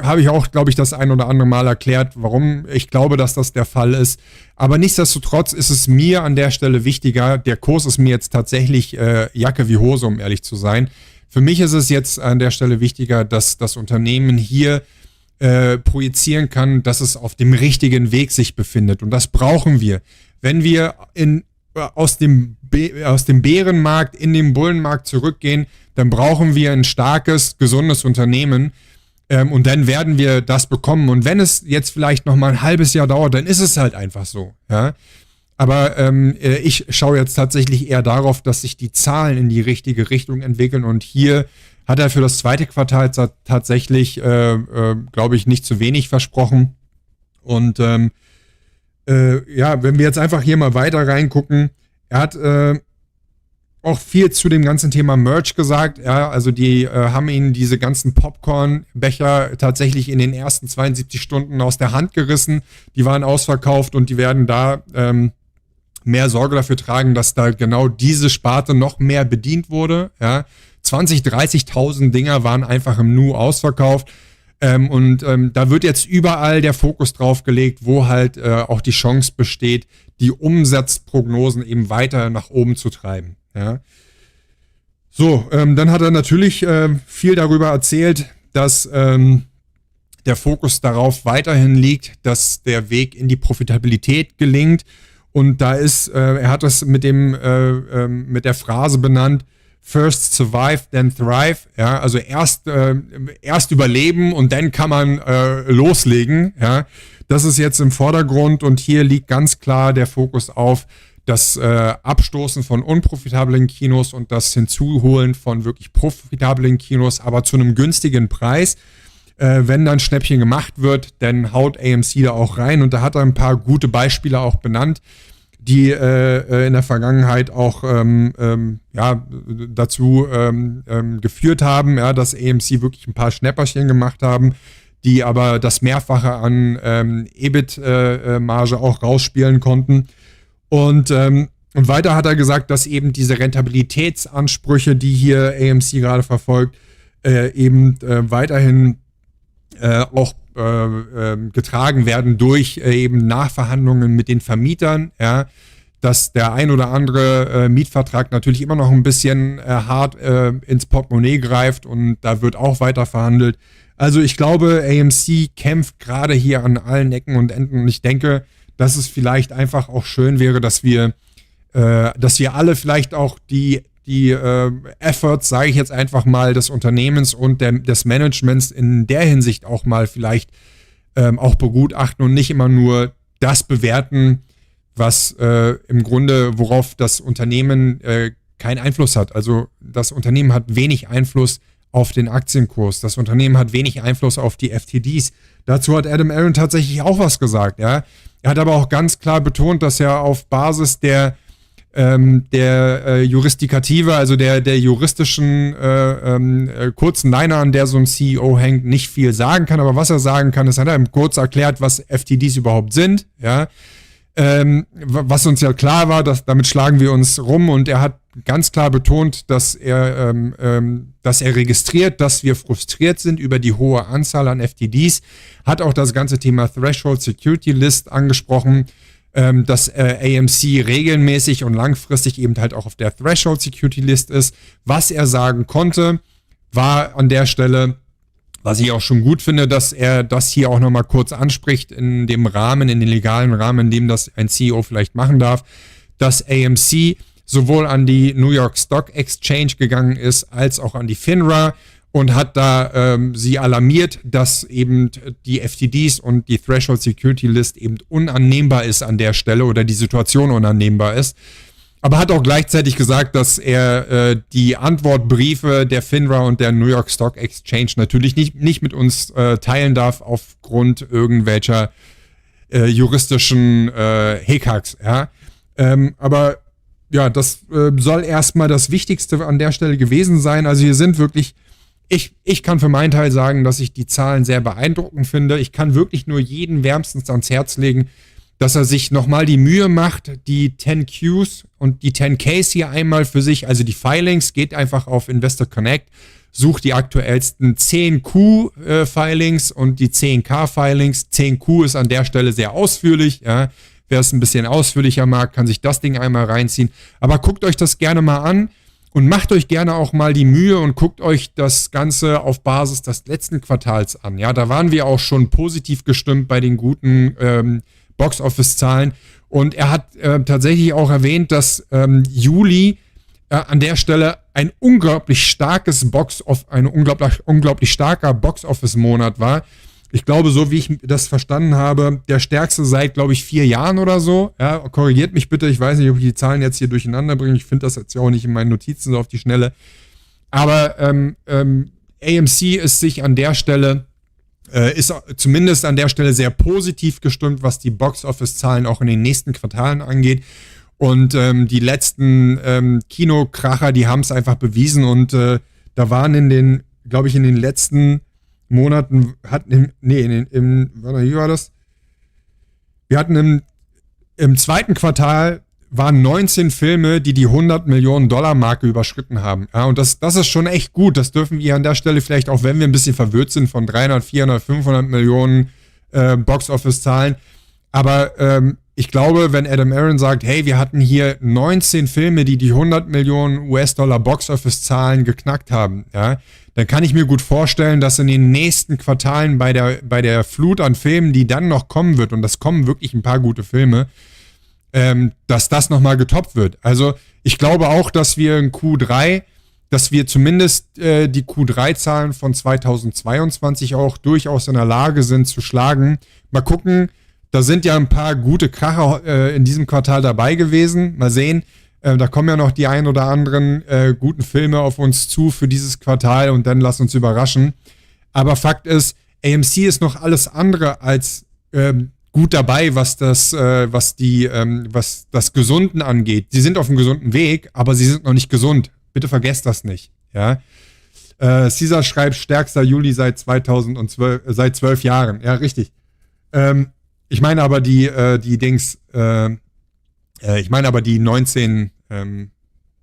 habe ich auch, glaube ich, das ein oder andere Mal erklärt, warum ich glaube, dass das der Fall ist. Aber nichtsdestotrotz ist es mir an der Stelle wichtiger, der Kurs ist mir jetzt tatsächlich Jacke wie Hose, um ehrlich zu sein. Für mich ist es jetzt an der Stelle wichtiger, dass das Unternehmen hier projizieren kann, dass es auf dem richtigen Weg sich befindet. Und das brauchen wir. Wenn wir aus dem Bärenmarkt in den Bullenmarkt zurückgehen, dann brauchen wir ein starkes, gesundes Unternehmen. Und dann werden wir das bekommen. Und wenn es jetzt vielleicht noch mal ein halbes Jahr dauert, dann ist es halt einfach so. Ja? Aber ich schaue jetzt tatsächlich eher darauf, dass sich die Zahlen in die richtige Richtung entwickeln. Und hier hat er für das zweite Quartal tatsächlich, glaube ich, nicht zu wenig versprochen. Und wenn wir jetzt einfach hier mal weiter reingucken, er hat auch viel zu dem ganzen Thema Merch gesagt. Ja, also die haben ihnen diese ganzen Popcorn-Becher tatsächlich in den ersten 72 Stunden aus der Hand gerissen. Die waren ausverkauft und die werden da mehr Sorge dafür tragen, dass da genau diese Sparte noch mehr bedient wurde. Ja, 30.000 Dinger waren einfach im Nu ausverkauft. Da wird jetzt überall der Fokus drauf gelegt, wo halt auch die Chance besteht, die Umsatzprognosen eben weiter nach oben zu treiben. Ja. So, dann hat er natürlich viel darüber erzählt, dass der Fokus darauf weiterhin liegt, dass der Weg in die Profitabilität gelingt. Und da er hat das mit der Phrase benannt, First survive, then thrive. Ja, also erst überleben und dann kann man loslegen. Ja, das ist jetzt im Vordergrund und hier liegt ganz klar der Fokus auf das Abstoßen von unprofitablen Kinos und das Hinzuholen von wirklich profitablen Kinos, aber zu einem günstigen Preis. Wenn dann Schnäppchen gemacht wird, dann haut AMC da auch rein und da hat er ein paar gute Beispiele auch benannt, die in der Vergangenheit auch dazu geführt haben, ja, dass AMC wirklich ein paar Schnäpperchen gemacht haben, die aber das Mehrfache an EBIT-Marge auch rausspielen konnten. Und weiter hat er gesagt, dass eben diese Rentabilitätsansprüche, die hier AMC gerade verfolgt, weiterhin auch getragen werden durch eben Nachverhandlungen mit den Vermietern, ja, dass der ein oder andere Mietvertrag natürlich immer noch ein bisschen hart ins Portemonnaie greift und da wird auch weiter verhandelt. Also ich glaube, AMC kämpft gerade hier an allen Ecken und Enden und ich denke, dass es vielleicht einfach auch schön wäre, dass wir alle vielleicht auch die Efforts, sage ich jetzt einfach mal, des Unternehmens und des Managements in der Hinsicht auch mal vielleicht auch begutachten und nicht immer nur das bewerten, was im Grunde, worauf das Unternehmen keinen Einfluss hat. Also das Unternehmen hat wenig Einfluss auf den Aktienkurs. Das Unternehmen hat wenig Einfluss auf die FTDs. Dazu hat Adam Aron tatsächlich auch was gesagt. Ja? Er hat aber auch ganz klar betont, dass er auf Basis der Juristikative, also der juristischen kurzen Leine, an der so ein CEO hängt, nicht viel sagen kann. Aber was er sagen kann, ist, hat er ihm kurz erklärt, was FTDs überhaupt sind. Ja? was uns ja klar war, dass damit schlagen wir uns rum, und er hat ganz klar betont, dass er registriert, dass wir frustriert sind über die hohe Anzahl an FTDs, hat auch das ganze Thema Threshold Security List angesprochen, dass AMC regelmäßig und langfristig eben halt auch auf der Threshold Security List ist. Was er sagen konnte, war an der Stelle, was ich auch schon gut finde, dass er das hier auch nochmal kurz anspricht in dem Rahmen, in den legalen Rahmen, in dem das ein CEO vielleicht machen darf, dass AMC sowohl an die New York Stock Exchange gegangen ist, als auch an die FINRA und hat da sie alarmiert, dass eben die FTDs und die Threshold Security List eben unannehmbar ist an der Stelle oder die Situation unannehmbar ist. Aber hat auch gleichzeitig gesagt, dass er die Antwortbriefe der FINRA und der New York Stock Exchange natürlich nicht mit uns teilen darf aufgrund irgendwelcher juristischen Hickhacks. Ja? Aber ja, das soll erstmal das Wichtigste an der Stelle gewesen sein. Also hier sind wirklich, ich kann für meinen Teil sagen, dass ich die Zahlen sehr beeindruckend finde. Ich kann wirklich nur jeden wärmstens ans Herz legen, dass er sich nochmal die Mühe macht, die 10 Qs und die 10 Ks hier einmal für sich, also die Filings, geht einfach auf Investor Connect, sucht die aktuellsten 10 Q-Filings und die 10 K-Filings. 10 Q ist an der Stelle sehr ausführlich, ja. Wer es ein bisschen ausführlicher mag, kann sich das Ding einmal reinziehen. Aber guckt euch das gerne mal an und macht euch gerne auch mal die Mühe und guckt euch das Ganze auf Basis des letzten Quartals an. Ja, da waren wir auch schon positiv gestimmt bei den guten Boxoffice-Zahlen. Und er hat tatsächlich auch erwähnt, dass Juli an der Stelle ein unglaublich starker Box-Office-Monat war. Ich glaube, so wie ich das verstanden habe, der stärkste seit, glaube ich, 4 Jahren oder so. Ja, korrigiert mich bitte, ich weiß nicht, ob ich die Zahlen jetzt hier durcheinander bringe. Ich finde das jetzt ja auch nicht in meinen Notizen so auf die Schnelle. Aber AMC ist sich an der Stelle, ist zumindest an der Stelle sehr positiv gestimmt, was die Box-Office-Zahlen auch in den nächsten Quartalen angeht. Und die letzten Kinokracher, die haben es einfach bewiesen. Und da waren in den letzten Monaten wie war das? Wir hatten im zweiten Quartal waren 19 Filme, die 100 Millionen Dollar Marke überschritten haben. Ja, und das ist schon echt gut. Das dürfen wir an der Stelle vielleicht, auch wenn wir ein bisschen verwirrt sind von 300, 400, 500 Millionen Box-Office-Zahlen. Aber ich glaube, wenn Adam Aron sagt, hey, wir hatten hier 19 Filme, die 100 Millionen US-Dollar Box-Office-Zahlen geknackt haben, ja, dann kann ich mir gut vorstellen, dass in den nächsten Quartalen bei der Flut an Filmen, die dann noch kommen wird, und das kommen wirklich ein paar gute Filme, dass das nochmal getoppt wird. Also ich glaube auch, dass wir in Q3, dass wir zumindest die Q3-Zahlen von 2022 auch durchaus in der Lage sind zu schlagen. Mal gucken, da sind ja ein paar gute Kracher in diesem Quartal dabei gewesen. Mal sehen, da kommen ja noch die ein oder anderen guten Filme auf uns zu für dieses Quartal, und dann lasst uns überraschen. Aber Fakt ist, AMC ist noch alles andere als gut dabei, was das Gesunden angeht. Sie sind auf einem gesunden Weg, aber sie sind noch nicht gesund. Bitte vergesst das nicht. Ja. Caesar schreibt, stärkster Juli seit 12 Jahren. Ja, richtig. Ich meine aber die 19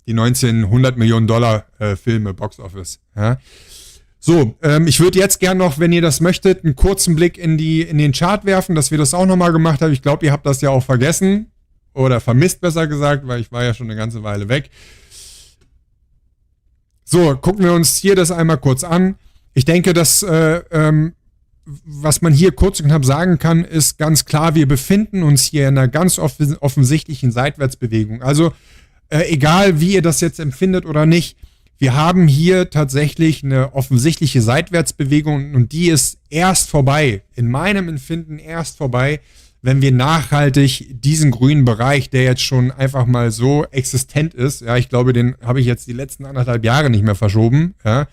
100 Millionen Dollar Filme, Box Office. Ja. So, ich würde jetzt gern noch, wenn ihr das möchtet, einen kurzen Blick in den Chart werfen, dass wir das auch nochmal gemacht haben. Ich glaube, ihr habt das ja auch vergessen oder vermisst, besser gesagt, weil ich war ja schon eine ganze Weile weg. So, gucken wir uns hier das einmal kurz an. Ich denke, dass was man hier kurz und knapp sagen kann, ist ganz klar, wir befinden uns hier in einer ganz offensichtlichen Seitwärtsbewegung. Also egal, wie ihr das jetzt empfindet oder nicht, wir haben hier tatsächlich eine offensichtliche Seitwärtsbewegung, und die ist erst vorbei, in meinem Empfinden erst vorbei, wenn wir nachhaltig diesen grünen Bereich, der jetzt schon einfach mal so existent ist, ja, ich glaube, den habe ich jetzt die letzten 1,5 Jahre nicht mehr verschoben, ja,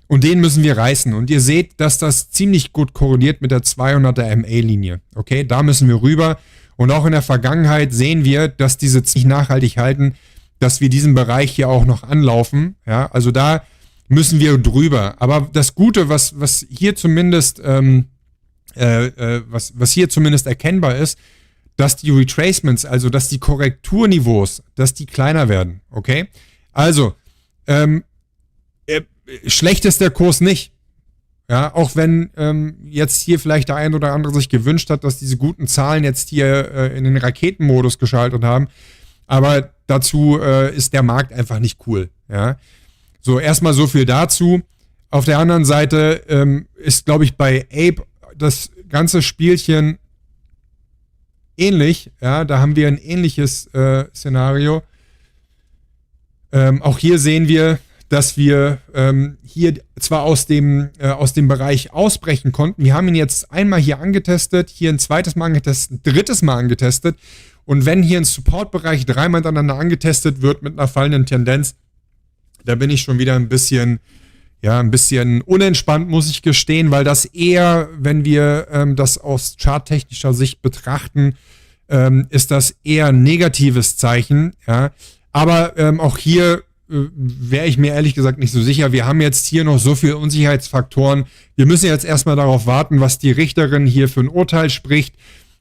und den müssen wir reißen. Und ihr seht, dass das ziemlich gut korreliert mit der 200er MA-Linie. Okay, da müssen wir rüber. Und auch in der Vergangenheit sehen wir, dass diese nicht nachhaltig halten, dass wir diesen Bereich hier auch noch anlaufen. Ja, also da müssen wir drüber. Aber das Gute, was hier zumindest erkennbar ist, dass die Retracements, also dass die Korrekturniveaus, dass die kleiner werden, okay? Also, schlecht ist der Kurs nicht. Ja, auch wenn jetzt hier vielleicht der ein oder andere sich gewünscht hat, dass diese guten Zahlen jetzt hier in den Raketenmodus geschaltet haben. Aber dazu ist der Markt einfach nicht cool. Ja, so erstmal so viel dazu. Auf der anderen Seite ist, glaube ich, bei Ape das ganze Spielchen ähnlich. Ja, da haben wir ein ähnliches Szenario. Auch hier sehen wir, dass wir hier zwar aus dem Bereich ausbrechen konnten. Wir haben ihn jetzt einmal hier angetestet, hier ein zweites Mal angetestet, ein drittes Mal angetestet. Und wenn hier ein Support-Bereich dreimal hintereinander angetestet wird mit einer fallenden Tendenz, da bin ich schon wieder ein bisschen unentspannt, muss ich gestehen, weil das eher, wenn wir das aus charttechnischer Sicht betrachten, ist das eher ein negatives Zeichen. Ja. Aber auch hier wäre ich mir ehrlich gesagt nicht so sicher. Wir haben jetzt hier noch so viele Unsicherheitsfaktoren. Wir müssen jetzt erstmal darauf warten, was die Richterin hier für ein Urteil spricht.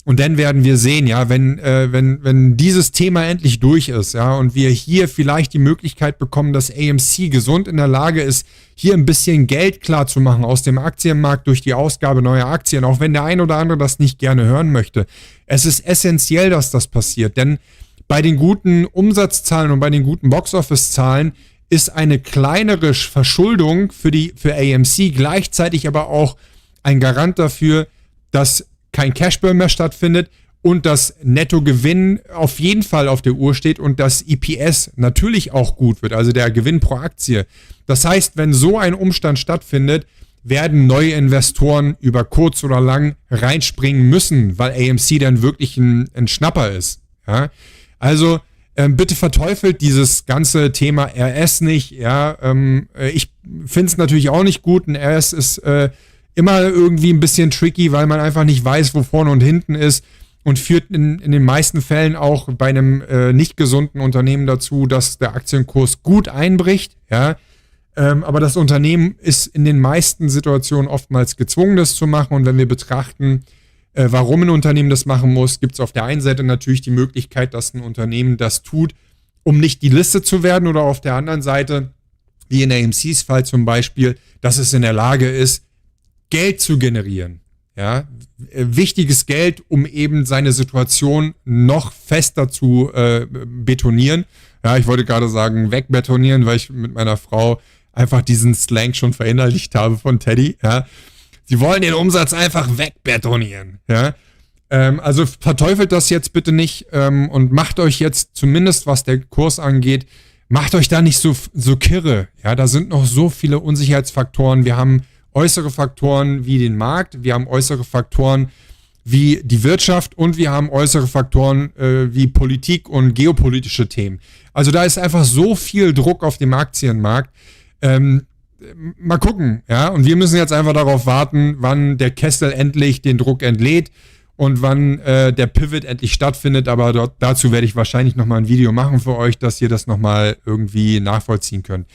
Und dann werden wir sehen, ja, wenn dieses Thema endlich durch ist, ja, und wir hier vielleicht die Möglichkeit bekommen, dass AMC gesund in der Lage ist, hier ein bisschen Geld klar zu machen aus dem Aktienmarkt durch die Ausgabe neuer Aktien, auch wenn der ein oder andere das nicht gerne hören möchte. Es ist essentiell, dass das passiert, denn bei den guten Umsatzzahlen und bei den guten Boxoffice-Zahlen ist eine kleinere Verschuldung für AMC gleichzeitig aber auch ein Garant dafür, dass kein Cashburn mehr stattfindet und das Nettogewinn auf jeden Fall auf der Uhr steht und das EPS natürlich auch gut wird, also der Gewinn pro Aktie. Das heißt, wenn so ein Umstand stattfindet, werden neue Investoren über kurz oder lang reinspringen müssen, weil AMC dann wirklich ein Schnapper ist. Ja? Also bitte verteufelt dieses ganze Thema RS nicht. Ja? Ich finde es natürlich auch nicht gut. Ein RS ist immer irgendwie ein bisschen tricky, weil man einfach nicht weiß, wo vorne und hinten ist und führt in den meisten Fällen auch bei einem nicht gesunden Unternehmen dazu, dass der Aktienkurs gut einbricht. Ja? Aber das Unternehmen ist in den meisten Situationen oftmals gezwungen, das zu machen. Und wenn wir betrachten, warum ein Unternehmen das machen muss, gibt es auf der einen Seite natürlich die Möglichkeit, dass ein Unternehmen das tut, um nicht die Liste zu werden, oder auf der anderen Seite, wie in AMCs Fall zum Beispiel, dass es in der Lage ist, Geld zu generieren. Ja? Wichtiges Geld, um eben seine Situation noch fester zu betonieren. Ja, ich wollte gerade sagen, wegbetonieren, weil ich mit meiner Frau einfach diesen Slang schon verinnerlicht habe von Teddy. Ja? Sie wollen den Umsatz einfach wegbetonieren. Ja? Also verteufelt das jetzt bitte nicht und macht euch jetzt, zumindest was der Kurs angeht, macht euch da nicht so kirre. Ja? Da sind noch so viele Unsicherheitsfaktoren. Wir haben äußere Faktoren wie den Markt, wir haben äußere Faktoren wie die Wirtschaft und wir haben äußere Faktoren wie Politik und geopolitische Themen. Also da ist einfach so viel Druck auf dem Aktienmarkt. Mal gucken, ja, und wir müssen jetzt einfach darauf warten, wann der Kessel endlich den Druck entlädt und wann der Pivot endlich stattfindet, aber dazu werde ich wahrscheinlich nochmal ein Video machen für euch, dass ihr das nochmal irgendwie nachvollziehen könnt.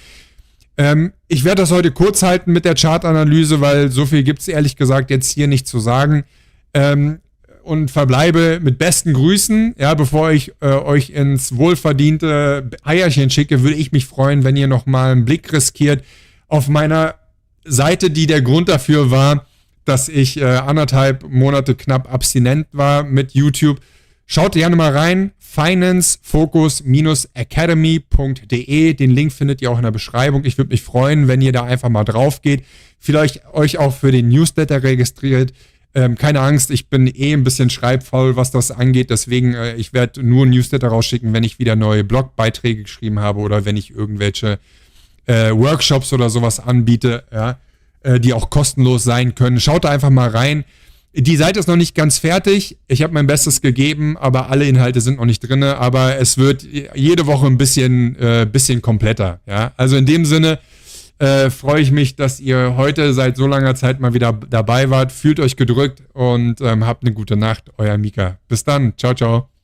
Ich werde das heute kurz halten mit der Chartanalyse, weil so viel gibt es ehrlich gesagt jetzt hier nicht zu sagen. Und verbleibe mit besten Grüßen. Ja, bevor ich euch ins wohlverdiente Eierchen schicke, würde ich mich freuen, wenn ihr nochmal einen Blick riskiert auf meiner Seite, die der Grund dafür war, dass ich 1,5 Monate knapp abstinent war mit YouTube. Schaut gerne mal rein, financefocus-academy.de. Den Link findet ihr auch in der Beschreibung. Ich würde mich freuen, wenn ihr da einfach mal drauf geht. Vielleicht euch auch für den Newsletter registriert. Keine Angst, ich bin ein bisschen schreibfaul, was das angeht. Deswegen, ich werde nur ein Newsletter rausschicken, wenn ich wieder neue Blogbeiträge geschrieben habe oder wenn ich irgendwelche Workshops oder sowas anbiete, ja, die auch kostenlos sein können. Schaut da einfach mal rein. Die Seite ist noch nicht ganz fertig. Ich habe mein Bestes gegeben, aber alle Inhalte sind noch nicht drin. Aber es wird jede Woche ein bisschen kompletter. Ja? Also in dem Sinne freue ich mich, dass ihr heute seit so langer Zeit mal wieder dabei wart. Fühlt euch gedrückt und habt eine gute Nacht. Euer Mika. Bis dann. Ciao, ciao.